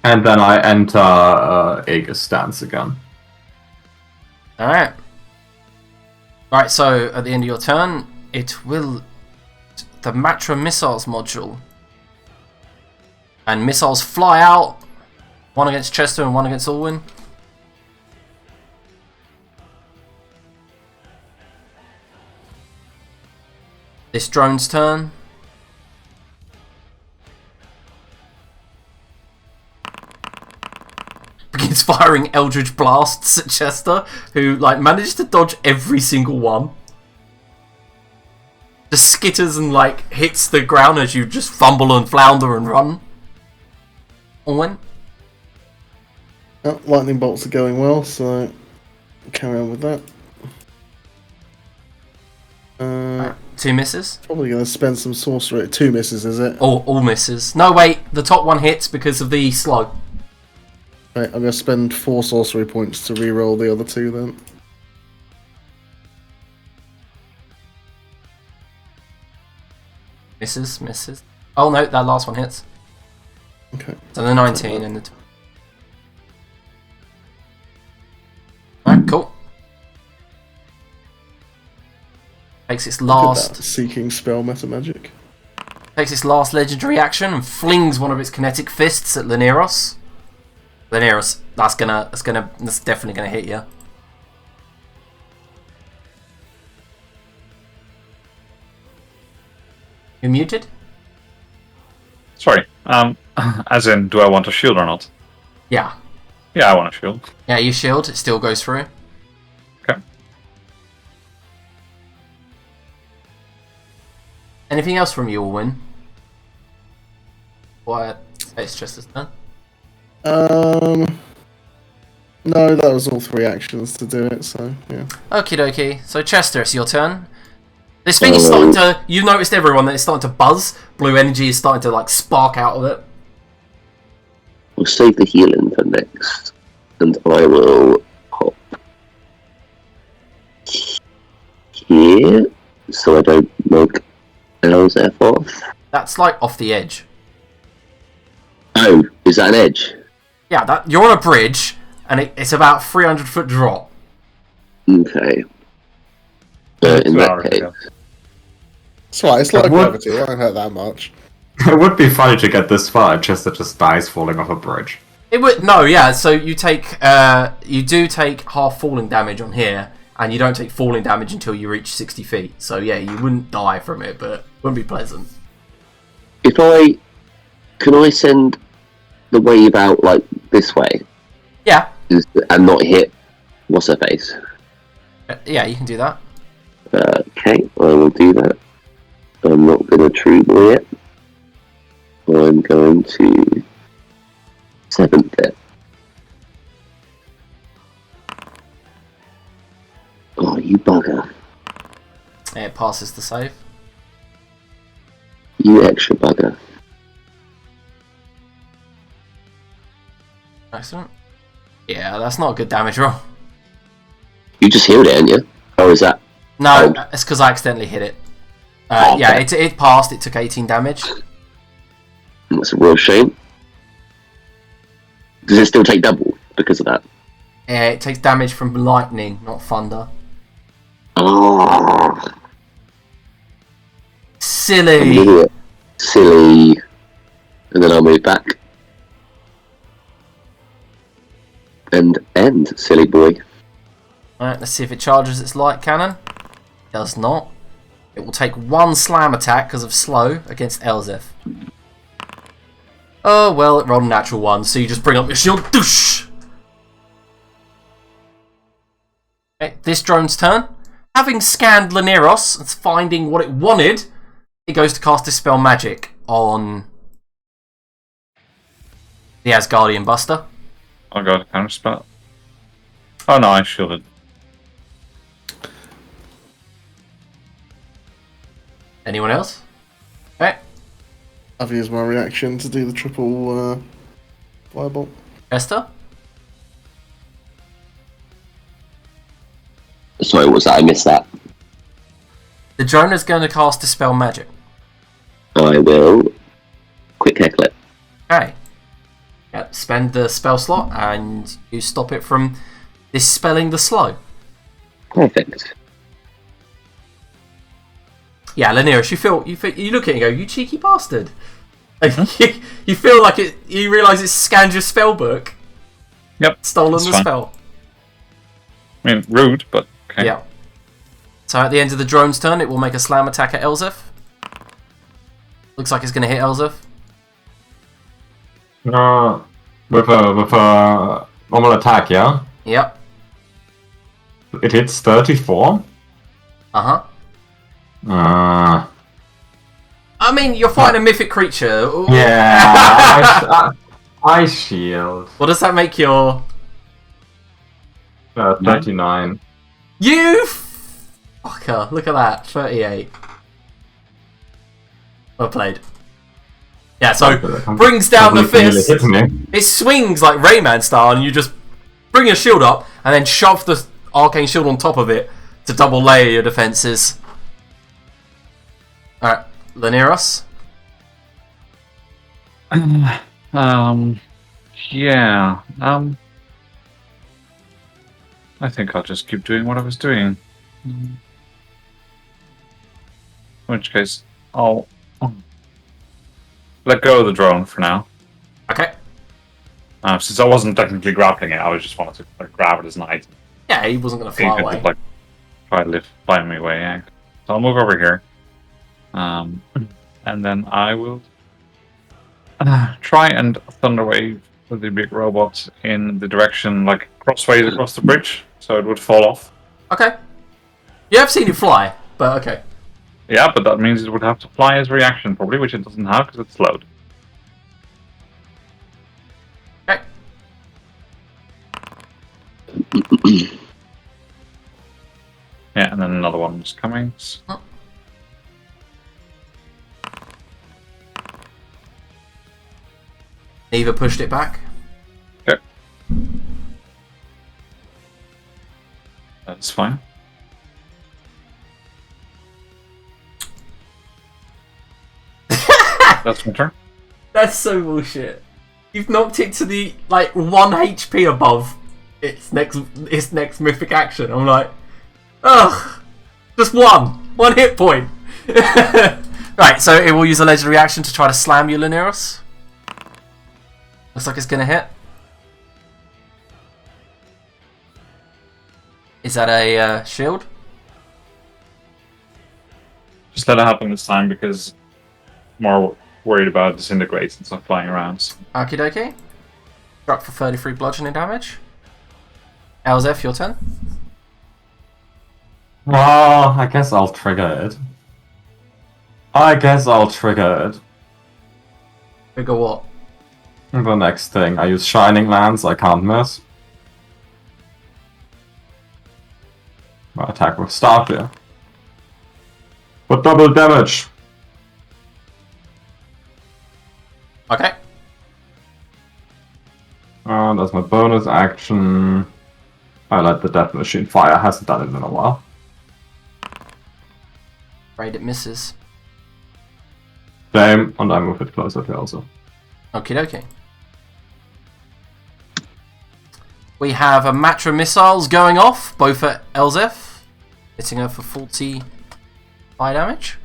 And then I enter Aegis stance again. Alright. Alright, so at the end of your turn, it will... The Matra Missiles module. And missiles fly out. One against Chester and one against Alwyn. This drone's turn. Begins firing Eldritch Blasts at Chester, who like managed to dodge every single one. Just skitters and like hits the ground as you just fumble and flounder and run. Alwyn? Oh, lightning bolts are going well, so carry on with that. Two misses. Probably going to spend some sorcery. 2 misses, is it? All misses. No, wait. The top one hits because of the slug. Right, I'm going to spend 4 sorcery points to reroll the other 2 then. Misses. Oh no, that last one hits. Okay. So the 19 and the... Alright, cool. Takes its last... Seeking spell meta magic. Takes its last legendary action and flings one of its kinetic fists at Lineros. Daenerys, that's definitely gonna hit you. You muted? Sorry. As in, do I want a shield or not? Yeah. Yeah, I want a shield. Yeah, you shield, it still goes through. Okay. Anything else from you, Alwyn? What? It's just as done. No, that was all 3 actions to do it, so yeah. Okie dokie. So Chester, it's your turn. This thing is starting to... You've noticed everyone that it's starting to buzz. Blue energy is starting to like spark out of it. We'll save the healing for next. And I will hop here so I don't knock Elzef off. That's like off the edge. Oh, is that an edge? Yeah, you're on a bridge, and it's about 300-foot drop. Okay. In that case. It's right, it's like What? gravity, it won't hurt that much. It would be funny to get this far, Chester just dies falling off a bridge. It would so you do take half falling damage on here, and you don't take falling damage until you reach 60 feet. So yeah, you wouldn't die from it, but it wouldn't be pleasant. Can I send the wave out like this way? Yeah. And not hit what's her face? Yeah, you can do that. Okay, I will do that. I'm not going to true boy it. I'm going to 7th it. Oh, you bugger. Yeah, it passes the save. You extra bugger. Excellent. Yeah, that's not a good damage roll. You just healed it, didn't you? Or is that... No, it's because I accidentally hit it. Okay. Yeah, it passed. It took 18 damage. That's a real shame. Does it still take double because of that? Yeah, it takes damage from lightning, not thunder. Oh, Silly. silly. And then I'll move back. And end, silly boy. Alright, let's see if it charges its light cannon. It does not. It will take 1 slam attack because of slow against Elzef. Oh, well, it rolled a natural 1, so you just bring up your shield. Doosh! Okay, this drone's turn. Having scanned Laneros and finding what it wanted, it goes to cast Dispel Magic on the Asgardian Buster. Oh god, counter spell. Oh no, I shielded. Anyone else? Okay, I've used my reaction to do the triple fireball. Esther? Sorry, what was that? I missed that. The drone is going to cast Dispel Magic. I will quick heckle it. Okay. Yep, spend the spell slot and you stop it from dispelling the slow. Perfect. Yeah, Laneris, you look at it and go, you cheeky bastard. You feel like it. You realise it's scanned your spell book. Yep. Stolen that's the fine. spell. I mean, rude, but okay. Yeah. So at the end of the drone's turn, it will make a slam attack at Elzef. Looks like it's going to hit Elzef. With a normal attack, yeah? Yep. It hits 34? Uh-huh. Uh, I mean, you're fighting a mythic creature. Ooh. yeah, I shield. What does that make your... 39. You fucker. Look at that. 38. Well played. Yeah, so brings down the fist. It swings like Rayman style, and you just bring your shield up and then shove the arcane shield on top of it to double layer your defenses. Alright, Laneros. Yeah. I think I'll just keep doing what I was doing. In which case, I'll let go of the drone for now. Okay. Since I wasn't technically grappling it, I was just wanted to grab it as an item. Yeah, he wasn't going to See if fly it away. could, like, try to fly me away. Yeah. So I'll move over here. And then I will try and thunderwave with the big robot in the direction, like, crossways across the bridge, so it would fall off. Okay. You have seen it fly, but okay. Yeah, but that means it would have to fly as a reaction, probably, which it doesn't have because it's slowed. Okay. Yeah, and then another one was coming. Oh. Eva pushed it back. Okay. That's fine. That's my turn. That's so bullshit. You've knocked it to the, like, 1 HP above its next mythic action. I'm like, ugh, just one hit point. Right, so it will use a legendary action to try to slam you, Lineros. Looks like it's gonna hit. Is that a shield? Just let it happen this time because I'm more worried about disintegrates and stuff flying around. So. Okie dokie. Struck for 33 bludgeoning damage. Elzef, your turn. Well, I guess I'll trigger it. Figure what? The next thing, I use Shining Lance, I can't miss. My attack with Starfire. But double damage! Okay. That's my bonus action. I let the Death Machine fire, hasn't done it in a while. Right, it misses. Same, and I move it closer to Elsa. Okie dokie. We have a Matra missiles going off, both at Elzef, hitting her for 40 fire damage.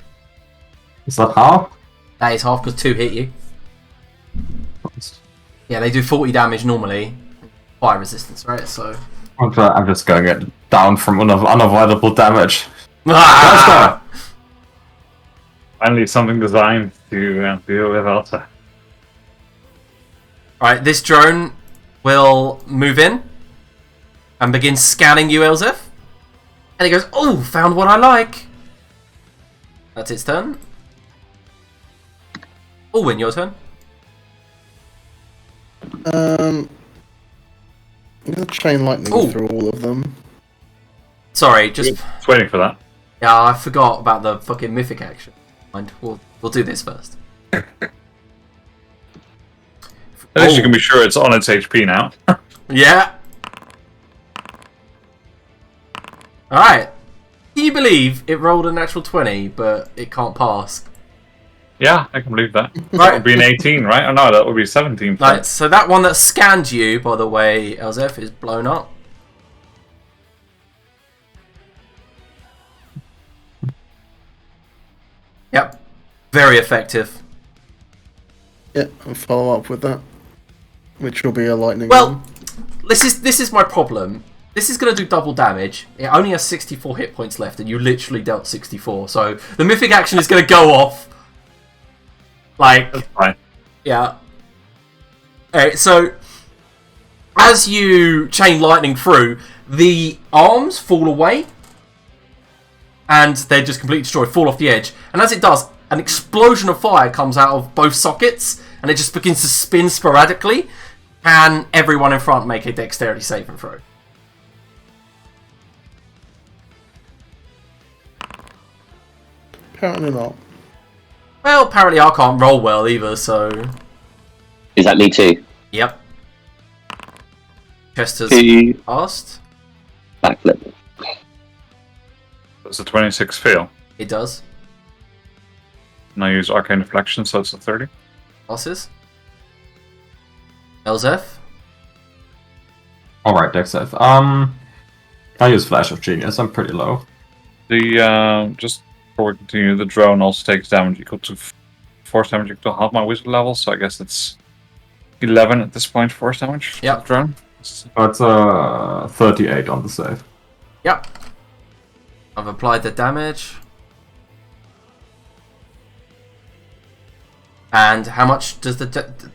Is that half? That is half because 2 hit you. Yeah, they do 40 damage normally. Fire resistance, right? So. I'm just going it down from unavoidable damage. Ah! Finally, something designed to deal with Elsa. Alright, this drone will move in and begin scanning you, Elzef. And he goes, oh, found what I like. That's its turn. Alwyn, your turn. I'm gonna chain lightning Ooh. through all of them. Sorry, just Waiting for that. yeah, I forgot about the fucking mythic action. Mind, we'll do this first. At least you can be sure it's on its HP now. Yeah. Alright. Can you believe it rolled a natural 20, but it can't pass? Yeah, I can believe that. That Right. would be an 18, right? Oh no, that would be 17. Right, so that one that scanned you, by the way, Elzef, is blown up. Yep. Very effective. Yeah, I'll follow up with that. Which will be a lightning Well, one. this is my problem. This is going to do double damage. It only has 64 hit points left, and you literally dealt 64. So the mythic action is going to go off. Like, That's fine. yeah. Alright, so as you chain lightning through, the arms fall away, and they're just completely destroyed, fall off the edge. And as it does, an explosion of fire comes out of both sockets, and it just begins to spin sporadically. Can everyone in front make a dexterity saving throw? Apparently not. Well, apparently I can't roll well either, so... Is that me too? Yep. Chester's Two passed. backflip. Does a 26 fail? It does. And I use Arcane Deflection, so it's a 30. Passes. Elzef. Alright, dex save. I use Flash of Genius, I'm pretty low. The, just before we continue, the drone also takes damage equal to force damage equal to half my wizard level, so I guess it's 11 at this point, force damage. Yep. Drone. That's 38 on the save. Yep. I've applied the damage. And how much does the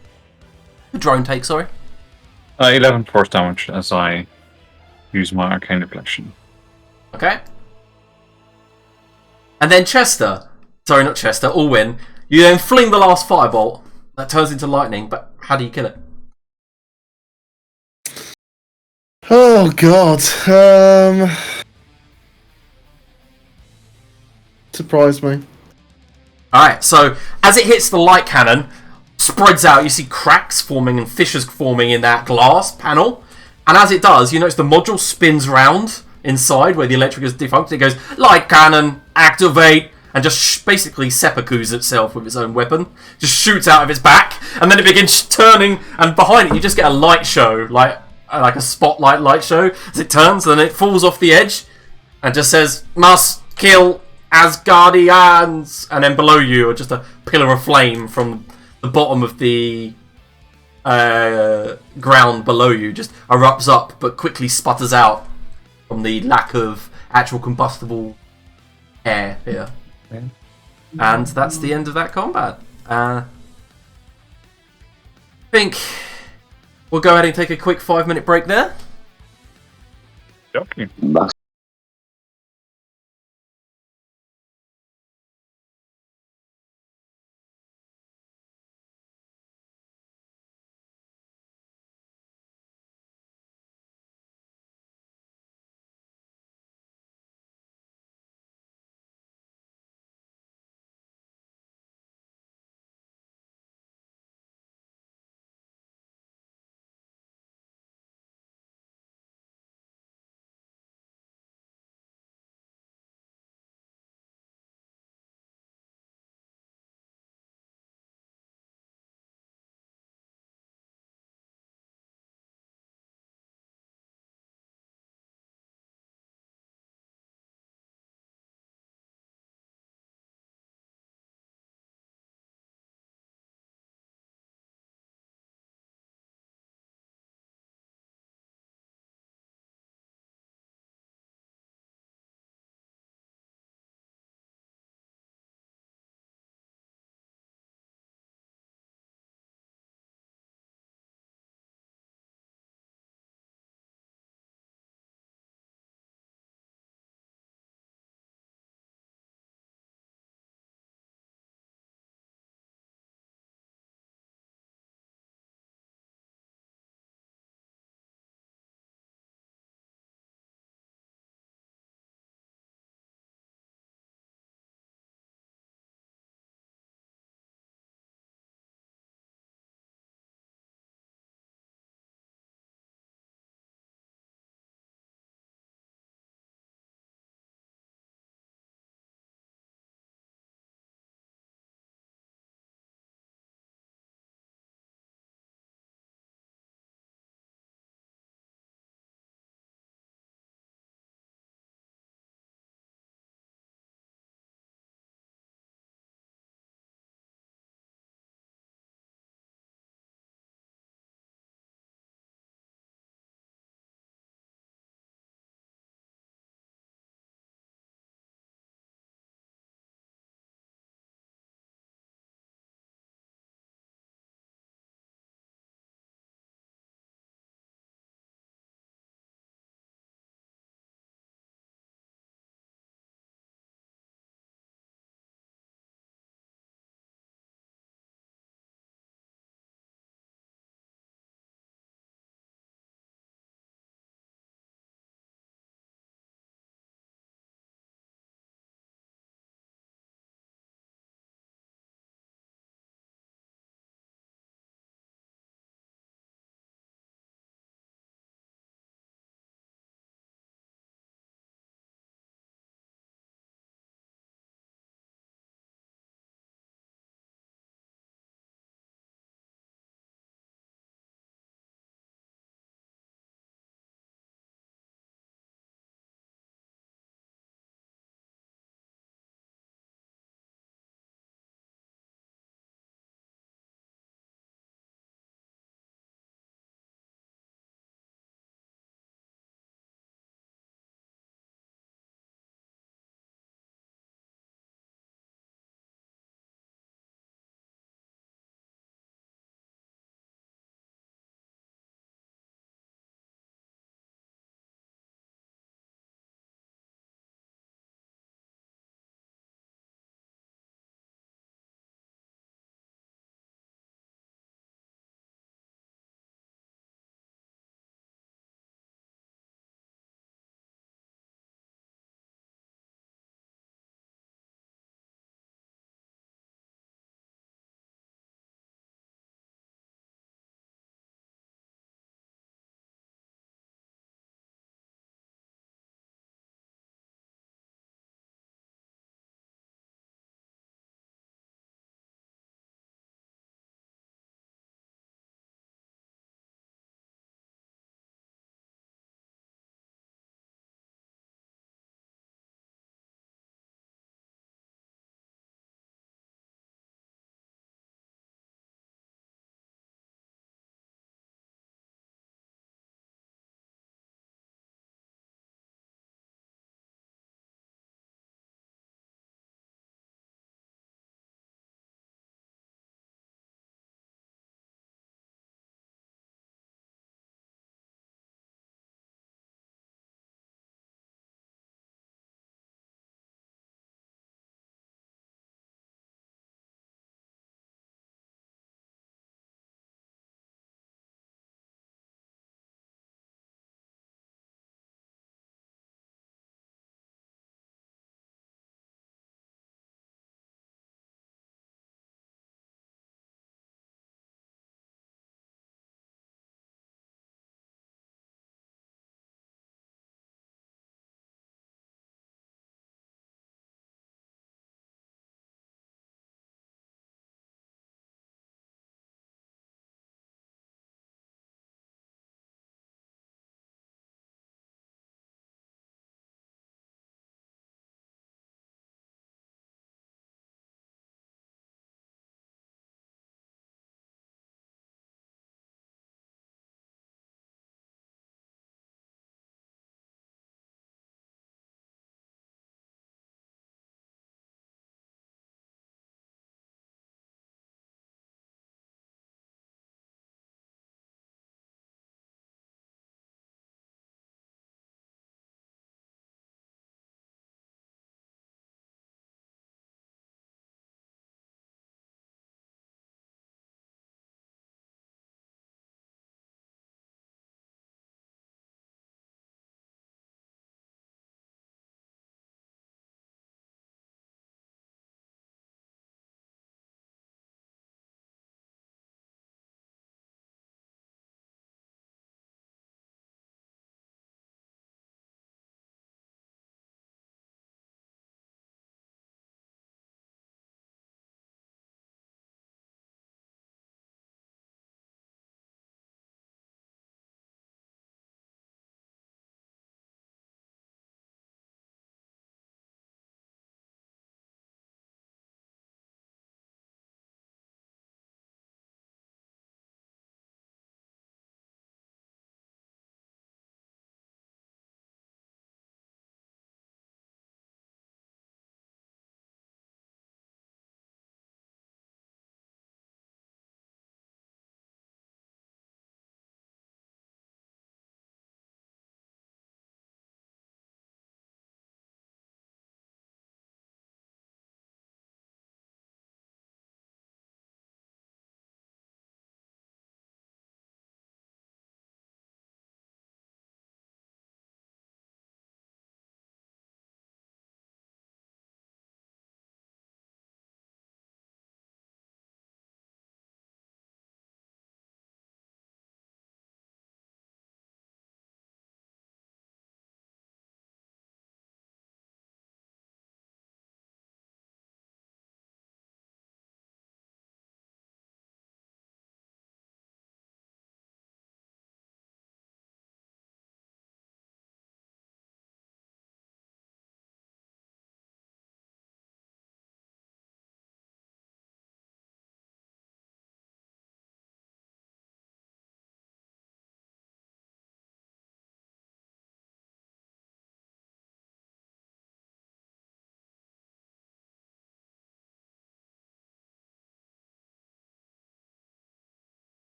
drone take, sorry? 11 force damage as I use my arcane reflection. Okay. And then Chester, sorry, not Chester, Alwyn, you then fling the last firebolt that turns into lightning, but how do you kill it? Oh god. Surprised me. Alright, so as it hits the light cannon, spreads out, you see cracks forming and fissures forming in that glass panel. And as it does, you notice the module spins round inside where the electric is defunct. It goes, light cannon, activate, and just basically seppukus itself with its own weapon. Just shoots out of its back, and then it begins turning, and behind it you just get a light show, like a spotlight light show. As it turns, and then it falls off the edge, and just says, must kill Asgardians, and then below you are just a pillar of flame from the bottom of the ground below you, just erupts up, but quickly sputters out from the lack of actual combustible air here. Okay. And that's the end of that combat. I think we'll go ahead and take a quick 5-minute break there. Okay. Must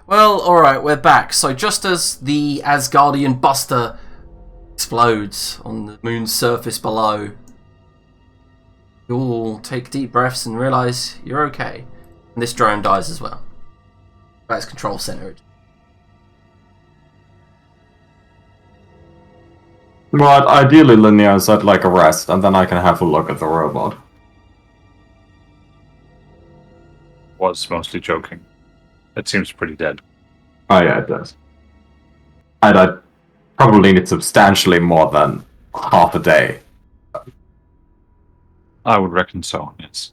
Well, alright, we're back. So just as the Asgardian Buster explodes on the moon's surface below, you all take deep breaths and realise you're okay. And this drone dies as well. That's control center. But ideally, Linear said like a rest, and then I can have a look at the robot. Was mostly joking. It seems pretty dead. Oh yeah, it does. I probably need substantially more than half a day. I would reckon so, yes.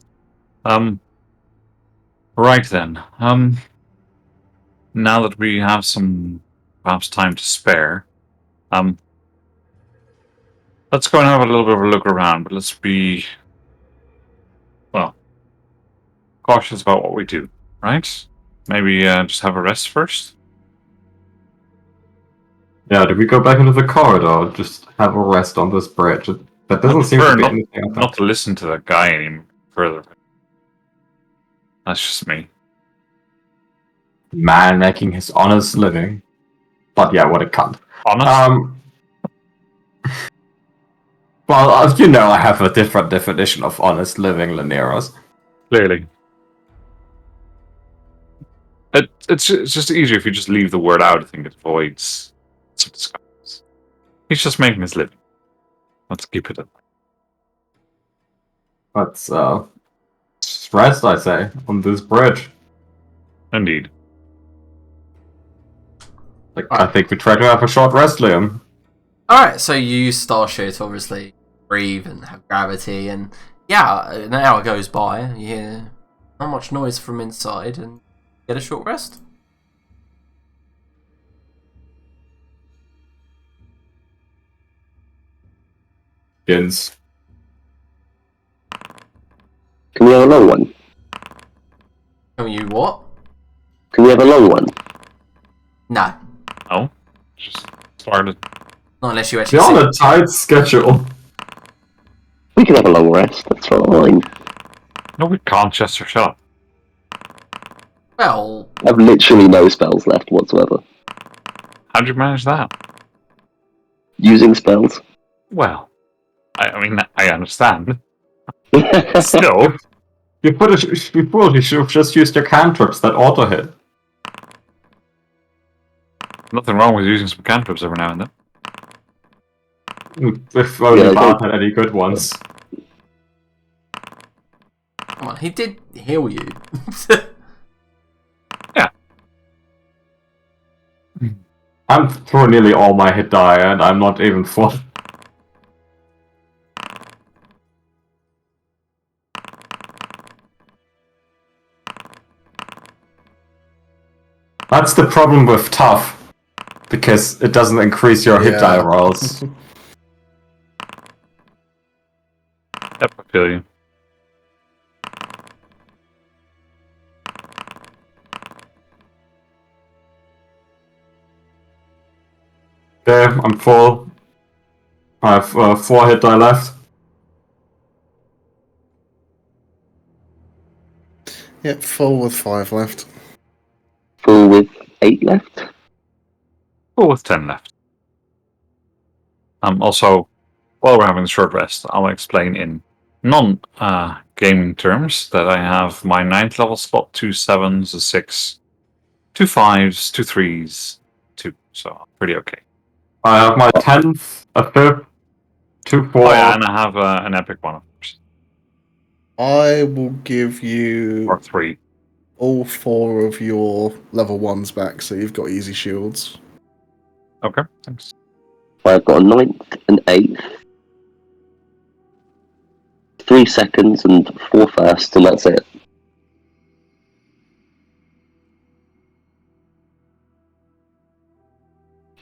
Right then. Now that we have some perhaps time to spare, let's go and have a little bit of a look around, but let's be, well, cautious about what we do, right? Maybe just have a rest first? Yeah, did we go back into the corridor or just have a rest on this bridge? That doesn't seem to be anything like that. Not to listen to that guy any further. That's just me. Man making his honest living. But yeah, what a cunt. Honest? Well, you know I have a different definition of honest living, Lineros. Clearly. It's just easier if you just leave the word out. I think it avoids some discussions. He's just making his living. Let's keep it up. Let's just rest, I say, on this bridge. Indeed. Like, I think we try to have a short rest, Liam. Alright, so you use Starship to obviously breathe and have gravity, and yeah, an hour goes by, you hear not much noise from inside, and get a short rest. Gins. Can we have a long one? Can you what? Can we have a long one? No. No. Just started. Not unless you actually We're on sit. a tight schedule. We can have a long rest, that's fine. No, we can't, Chester. Shut up. Well, I have literally no spells left whatsoever. How'd you manage that? Using spells. Well, I mean, I understand. Still, You should have just used your cantrips that auto hit. nothing wrong with using some cantrips every now and then. If only Yeah, Bart had any good ones. come on, he did heal you. I'm through nearly all my hit die and I'm not even full. That's the problem with tough, because it doesn't increase your hit die rolls. Yep, I feel you. Okay, I'm full. I have 4 hit die left. Yep, full with 5 left. Full with 8 left. Full with 10 left. Also, while we're having a short rest, I'll explain in non-gaming terms that I have my 9th level slot, 2 7s, a 6, 2 5s, 2 3s, 2. So I'm pretty okay. I have my 10th, a 5th, 2 4. Oh yeah, and I have an epic one, of course. I will give you Or 3. all 4 of your level 1s back, so you've got easy shields. Okay, thanks. I've got a 9th and 8th. 3 seconds and 4 firsts, and that's it.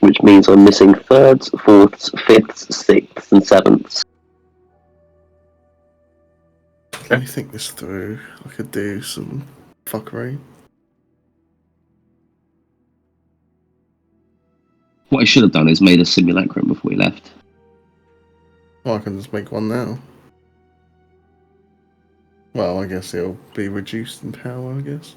Which means I'm missing 3rds, 4ths, 5ths, 6ths, and 7ths. Let me think this through. I could do some fuckery. What I should have done is made a simulacrum before we left. Well, I can just make one now. Well, I guess it'll be reduced in power, I guess.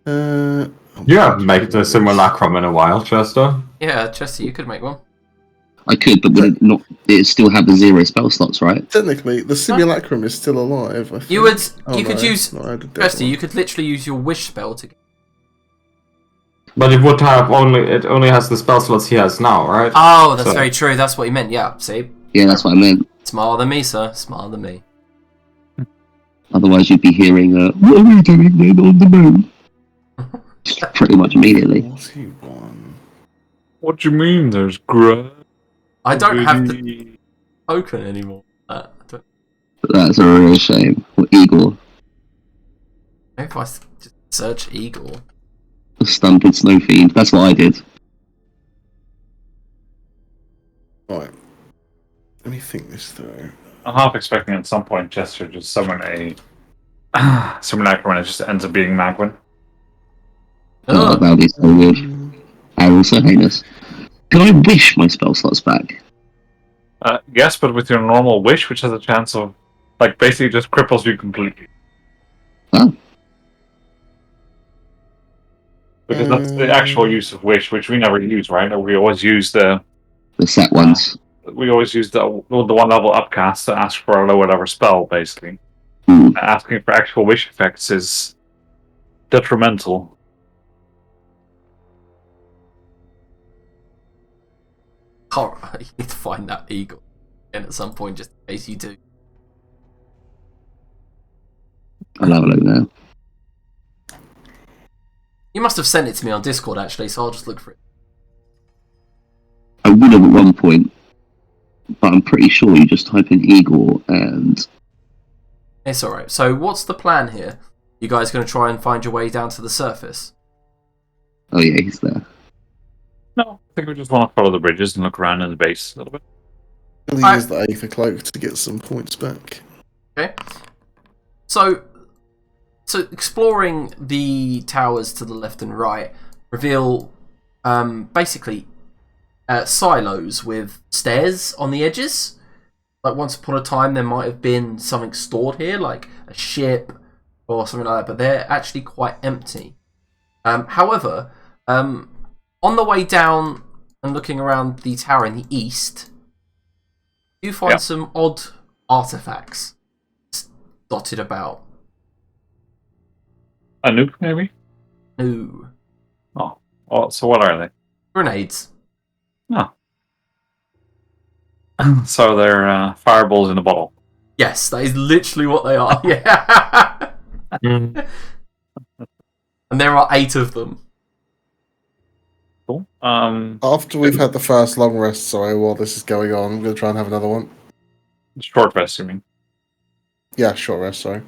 You haven't made a simulacrum in a while, Chester. Yeah, Chester, you could make one. I could, but would it not? It still have the 0 spell slots, right? Technically, the simulacrum is still alive. I think. You would. Oh, You could no, use. no, I had a dead Chester, one. you could literally use your wish spell to. But it would have it only has the spell slots he has now, right? Oh, that's So- very true. That's what he meant. Yeah, see? Yeah, that's what I meant. Smarter than me, sir. Smarter than me. Otherwise, you'd be hearing, "What are we doing then on the moon?" Pretty much immediately. What's he won? What do you mean? There's grub. I don't have the token anymore. I don't But that's a real shame. What Igor? know if I just search Eagle. The stunted snow fiend. That's what I did. Right. Let me think this through. I'm half expecting at some point Chester just summon a simulacrum and it just ends up being Magwin. Oh, that would be so weird. I also heinous. Can I wish my spell slots back? Yes, but with your normal wish, which has a chance of, like, basically just cripples you completely. Oh. Because that's the actual use of wish, which we never use, right? Or we always use the set ones. the one level upcast to ask for a lower level spell, basically. Hmm. Asking for actual wish effects is detrimental. Oh, you need to find that Eagle. And at some point, just in case you do. I'll have a look now. You must have sent it to me on Discord, actually, so I'll just look for it. I would have at one point, but I'm pretty sure you just type in Igor and... It's alright. So, what's the plan here? You guys going to try and find your way down to the surface? Oh yeah, he's there. No, I think we just want to follow the bridges and look around in the base a little bit. I'll use the Aether Cloak to get some points back. Okay. So exploring the towers to the left and right reveal basically silos with stairs on the edges. Like once upon a time there might have been something stored here, like a ship or something like that, but they're actually quite empty. However, on the way down and looking around the tower in the east, you find some odd artifacts dotted about. A nuke, maybe? No. Oh, so what are Grenades. they? So they're fireballs in a bottle. Yes, that is literally what they are. Yeah. And there are 8 of them. Cool. After we've had the first long rest, while this is going on, I'm going to try and have another one. Short rest, you mean? Yeah, short rest, sorry.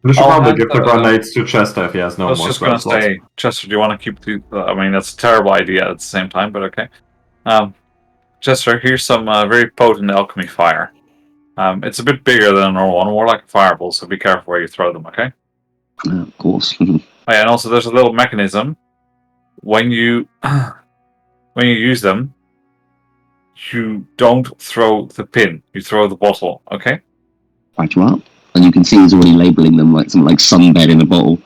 We should I'll probably hand give the the- grenades to Chester if he has no I was more just spell going to slots. say, Chester, do you want to keep the... I mean, that's a terrible idea at the same time, but okay. Chester, here's some very potent alchemy fire. It's a bit bigger than a normal one, more like a fireball, so be careful where you throw them, okay? Of course. Oh, yeah, and also there's a little mechanism. When you use them, you don't throw the pin. You throw the bottle, okay? Right you up. And you can see he's already labelling them like something like sunbed in a bottle.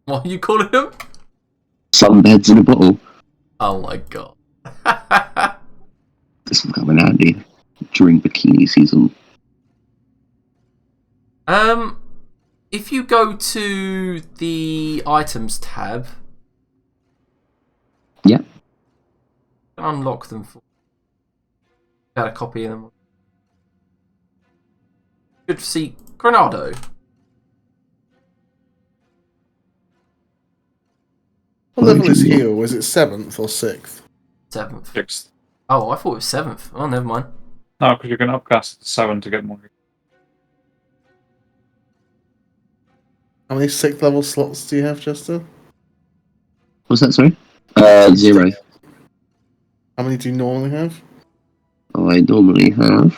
What are you calling them? Sunbeds in a bottle. Oh my god. This will come in handy during bikini season. If you go to the items tab, Yeah. unlock them for. Got a copy of them. Good to see Granado. What level is heal? Is it 7th or 6th? 7th. Fixed. Oh, I thought it was 7th. Oh, never mind. No, because you can upcast it to 7 to get more. How many 6th level slots do you have, Chester? What's that, sorry? 0. How many do you normally have? I normally have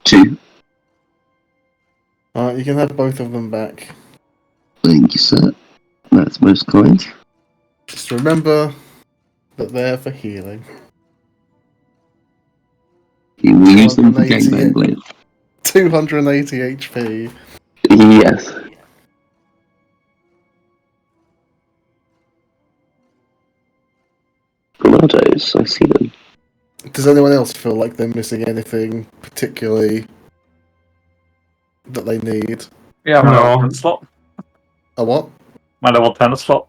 2. Alright, you can have both of them back. Thank you, sir. That's most kind. Just remember that they're for healing. use them for 280, gangbang 280 HP. Yes. Granados, I see them. Does anyone else feel like they're missing anything particularly that they need? Yeah, my level No. 10 slot. A what? My level 10 slot.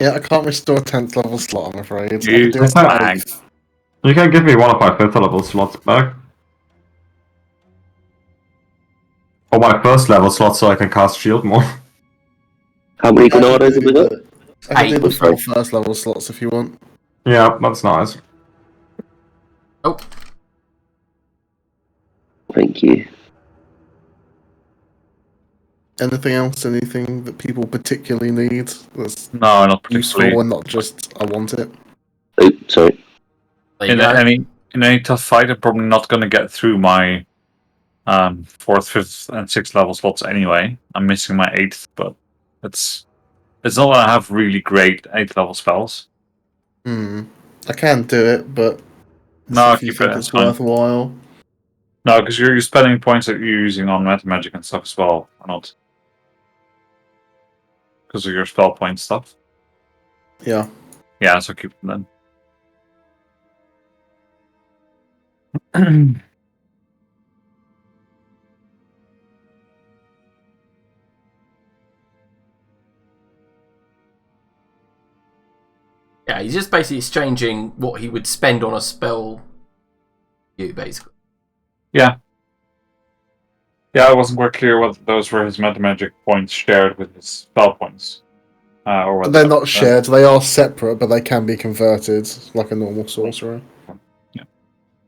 Yeah, I can't restore 10th level slot, I'm afraid. I can You do it slag. 8th. You can give me one of my 5th level slots back. Or my 1st level slot so I can cast shield more. How many I can Granados have do we got? the Oh, sorry. 4 first level slots if you want. Yeah, that's nice. Oh, Thank you. Anything else? Anything that people particularly need that's No, not useful particularly. and not just I want it? Oh, sorry. there you In go. any tough fight, I'm probably not going to get through my 4th, 5th, and 6th level slots anyway. I'm missing my 8th, but it's not that I have really great 8th level spells. I can do it, but No, I'll if you keep it. think It's it's fine. worthwhile. No, because you're spending points that you're using on meta magic and stuff as well, or not? Because of your spell point stuff. Yeah. Yeah, so keep them then. Yeah, he's just basically exchanging what he would spend on a spell. You basically. Yeah. Yeah, I wasn't quite clear whether those were his meta magic points shared with his spell points. Or whether They're not shared, they are separate, but they can be converted like a normal sorcerer. Yeah.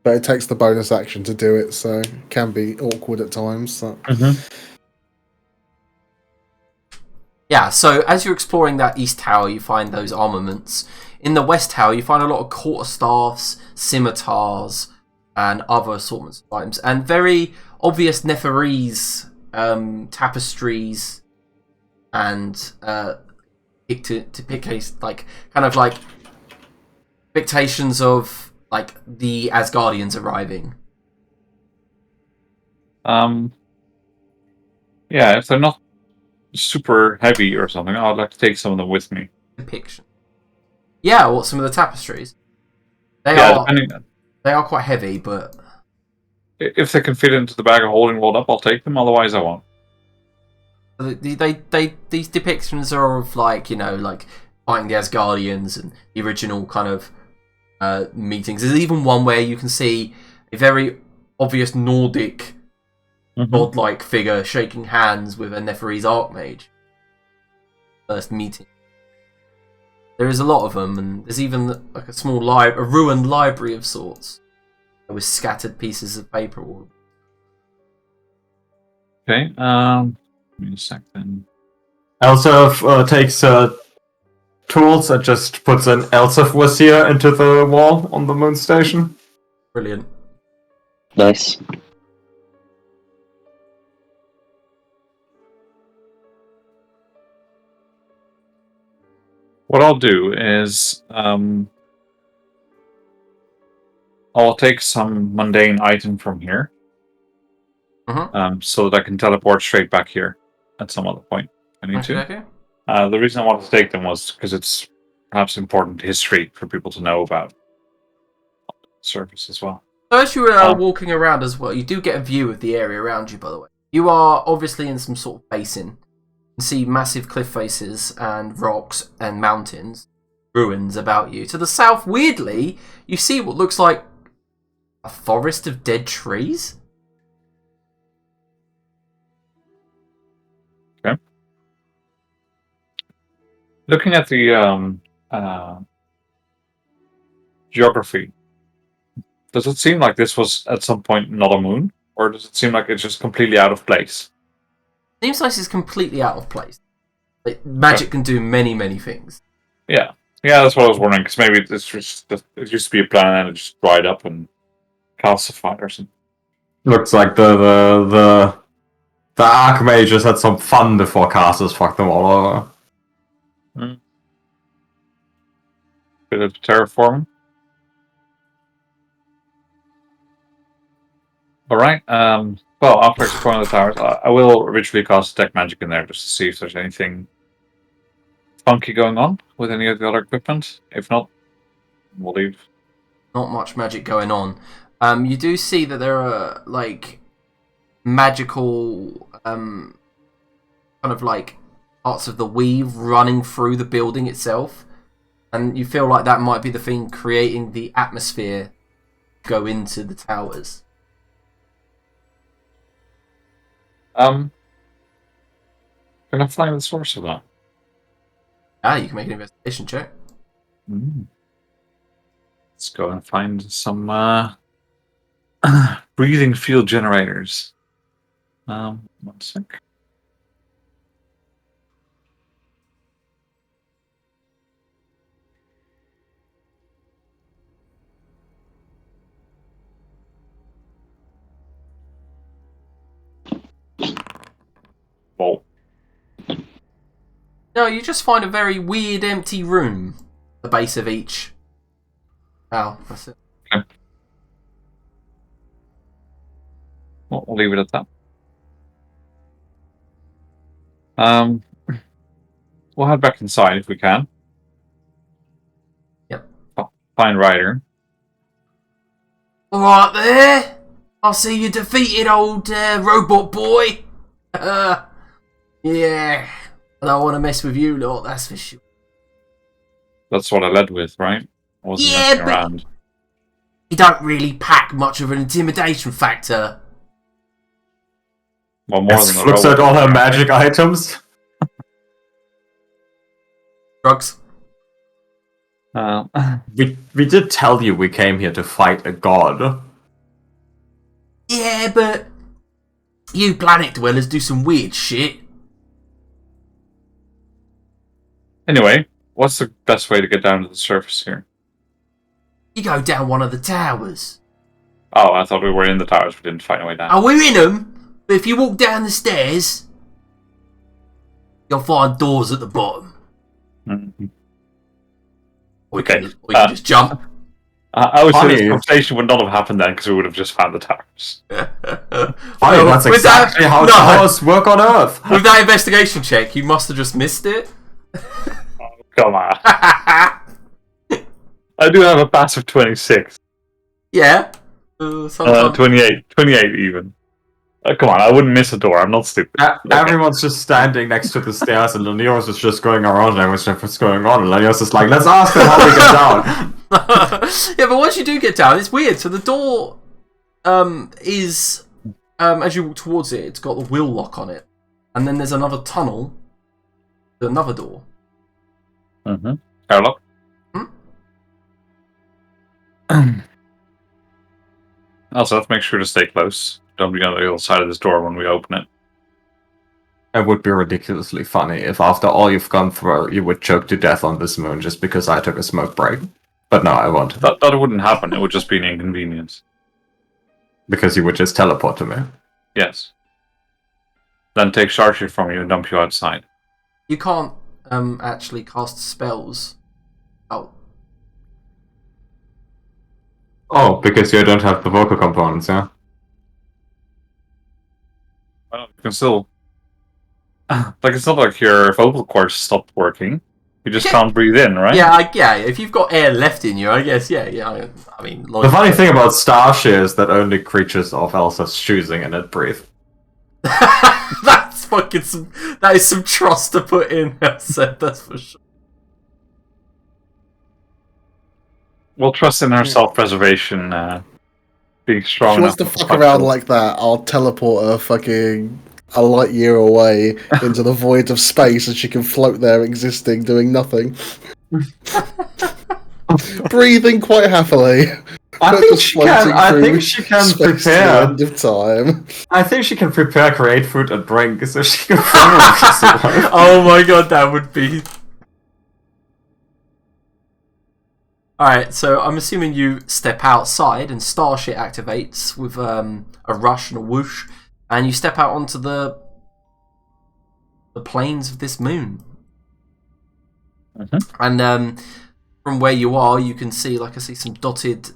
But it takes the bonus action to do it, so it can be awkward at times. So. Yeah, so as you're exploring that east tower, you find those armaments. In the west tower, you find a lot of quarterstaffs, scimitars, and other assortments of items, and very obvious Neferese tapestries and depictions of like the Asgardians arriving. Yeah, if they're not super heavy or something, I'd like to take some of them with me. Depiction. Yeah, what some of the tapestries? They are quite heavy, but if they can fit into the bag of holding rolled up, I'll take them. Otherwise, I won't. these depictions are of like fighting the Asgardians and the original kind of meetings. There's even one where you can see a very obvious Nordic godlike figure shaking hands with a Neferese Archmage. First meeting. There is a lot of them, and there's even like a small a ruined library of sorts with scattered pieces of paper. Okay. Give me a sec then. Elsef takes tools and just puts an Elsef Wazir into the wall on the moon station. Brilliant. Nice. What I'll do is I'll take some mundane item from here, so that I can teleport straight back here at some other point. I need to. Okay. The reason I wanted to take them was because it's perhaps important history for people to know about the surface as well. So as you are walking around as well, you do get a view of the area around you, by the way. You are obviously in some sort of basin. You can see massive cliff faces and rocks and mountains, ruins about you. To the south, weirdly, you see what looks like a forest of dead trees. Okay. Looking at the geography, does it seem like this was at some point not a moon? Or does it seem like it's just completely out of place? Seems like it's completely out of place. Like, magic can do many, many things. Yeah. Yeah, that's what I was wondering, because maybe it used to be a planet and it just dried up and calcified or something. Looks like the Archmages had some fun before casters fucked them all over. Bit of terraforming. Alright, well, after exploring the towers, I will ritually cast Detect Magic in there just to see if there's anything funky going on with any of the other equipment. If not, we'll leave. Not much magic going on. You do see that there are like magical kind of like parts of the weave running through the building itself, and you feel like that might be the thing creating the atmosphere go into the towers. Can I find the source of that? You can make an investigation check. Let's go and find some breathing field generators. 1 sec. Well, No, you just find a very weird empty room at the base of each. Oh, that's it. okay. Well, we'll leave it at that. We'll head back inside if we can. Yep. Find Ryder. Alright there! I see you defeated old robot boy! Yeah. I don't want to mess with you lot, that's for sure. That's what I led with, right? I wasn't Yeah, messing but around. you don't really pack much of an intimidation factor. Well, more than a looks at robot. all her magic items. Drugs. We did tell you we came here to fight a god. Yeah, but you planet dwellers do some weird shit. Anyway, what's the best way to get down to the surface here? You go down one of the towers. Oh, I thought we were in the towers. We didn't find a way down. Oh, we're in them, but if you walk down the stairs, you'll find doors at the bottom. Mhm. Or you Okay, can just jump. I would say Funny. this conversation would not have happened then because we would have just found the towers. Funny, that's with exactly how towers work on Earth. With that investigation check, you must have just missed it. Come on. I do have a pass of 26. Yeah. Sometimes. 28. 28 even. Come on, I wouldn't miss a door. I'm not stupid. Everyone's just standing next to the stairs, and Lanios is just going around and what's going on. And Lanios is like, let's ask them how we get down. Yeah, but once you do get down, it's weird. So the door is as you walk towards it, it's got the wheel lock on it, and then there's another tunnel to another door. Mm-hmm. Airlock. Also, let's make sure to stay close. Don't be on the other side of this door when we open it. It would be ridiculously funny if after all you've gone through, you would choke to death on this moon just because I took a smoke break. But no, I won't. That wouldn't happen. It would just be an inconvenience. Because you would just teleport to me. Yes. Then take Charge from you and dump you outside. You can't actually cast spells out. Oh, because you don't have the vocal components, yeah? Well, you can still... Like, it's not like your vocal cords stopped working. You just can't breathe in, right? Yeah, if you've got air left in you, I guess, yeah. I mean, The funny thing about Starshare is that only creatures of Elsa's choosing in it breathe. That's fucking that is some trust to put in, Elsa, that's for sure. We'll trust in her self-preservation, being strong She enough. wants to fuck around like that. I'll teleport her fucking a light year away into the void of space, and she can float there, existing, doing nothing, breathing quite happily. I think Just she can. floating I through think she can space to the prepare. end of time. I think she can prepare, create food, and drink, so she can probably survive. Oh my god, that would be... Alright, so I'm assuming you step outside and Starship activates with a rush and a whoosh, and you step out onto the plains of this moon. Mm-hmm. And from where you are, you can see, like I see some dotted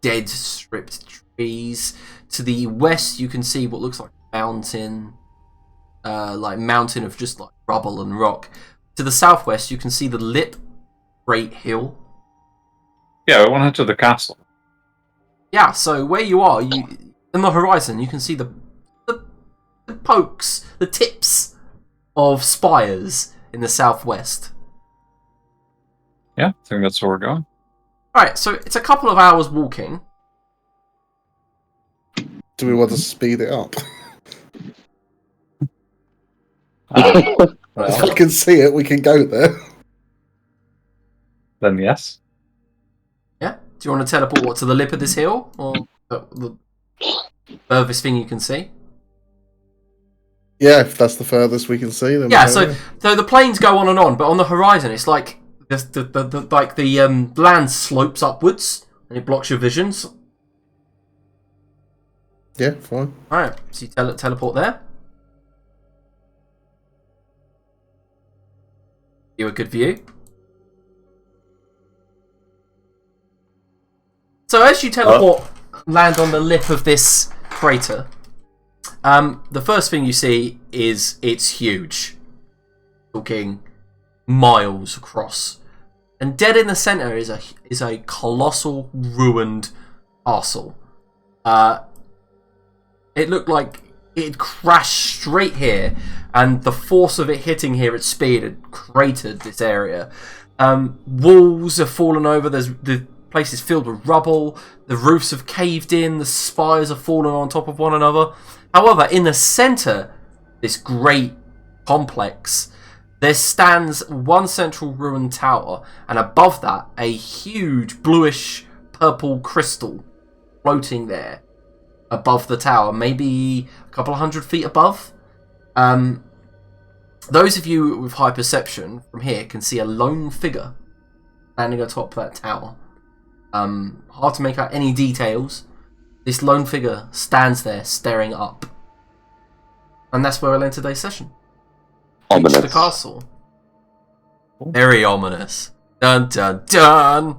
dead, stripped trees. To the west, you can see what looks like a mountain, mountain of just like rubble and rock. To the southwest, you can see the Lip Great Hill. Yeah, we want to head to the castle. Yeah, so where you are, in the horizon, you can see the pokes, the tips of spires in the southwest. Yeah, I think that's where we're going. Alright, so it's a couple of hours walking. Do we want to speed it up? Well, If we can see it, we can go there. then yes. Yeah? Do you want to teleport to the lip of this hill? Or the furthest thing you can see? Yeah, if that's the furthest we can see, then Yeah, we'll go so the planes go on, but on the horizon, it's like the land slopes upwards and it blocks your visions. there. Yeah, fine. Alright, so you teleport there. You a good view. So as you teleport, land on the lip of this crater. The first thing you see is it's huge, talking miles across, and dead in the center is a colossal ruined castle. It looked like it crashed straight here, and the force of it hitting here at speed had cratered this area. Walls have fallen over. The place is filled with rubble. The roofs have caved in. The spires have fallen on top of one another. However, in the center, this great complex, there stands one central ruined tower, and above that, a huge bluish purple crystal floating there above the tower, maybe a couple of 100 feet above. Those of you with high perception from here can see a lone figure standing atop that tower. Hard to make out any details. This lone figure stands there staring up. And that's where we'll end today's session. Reach the castle. Very ominous. Dun dun dun!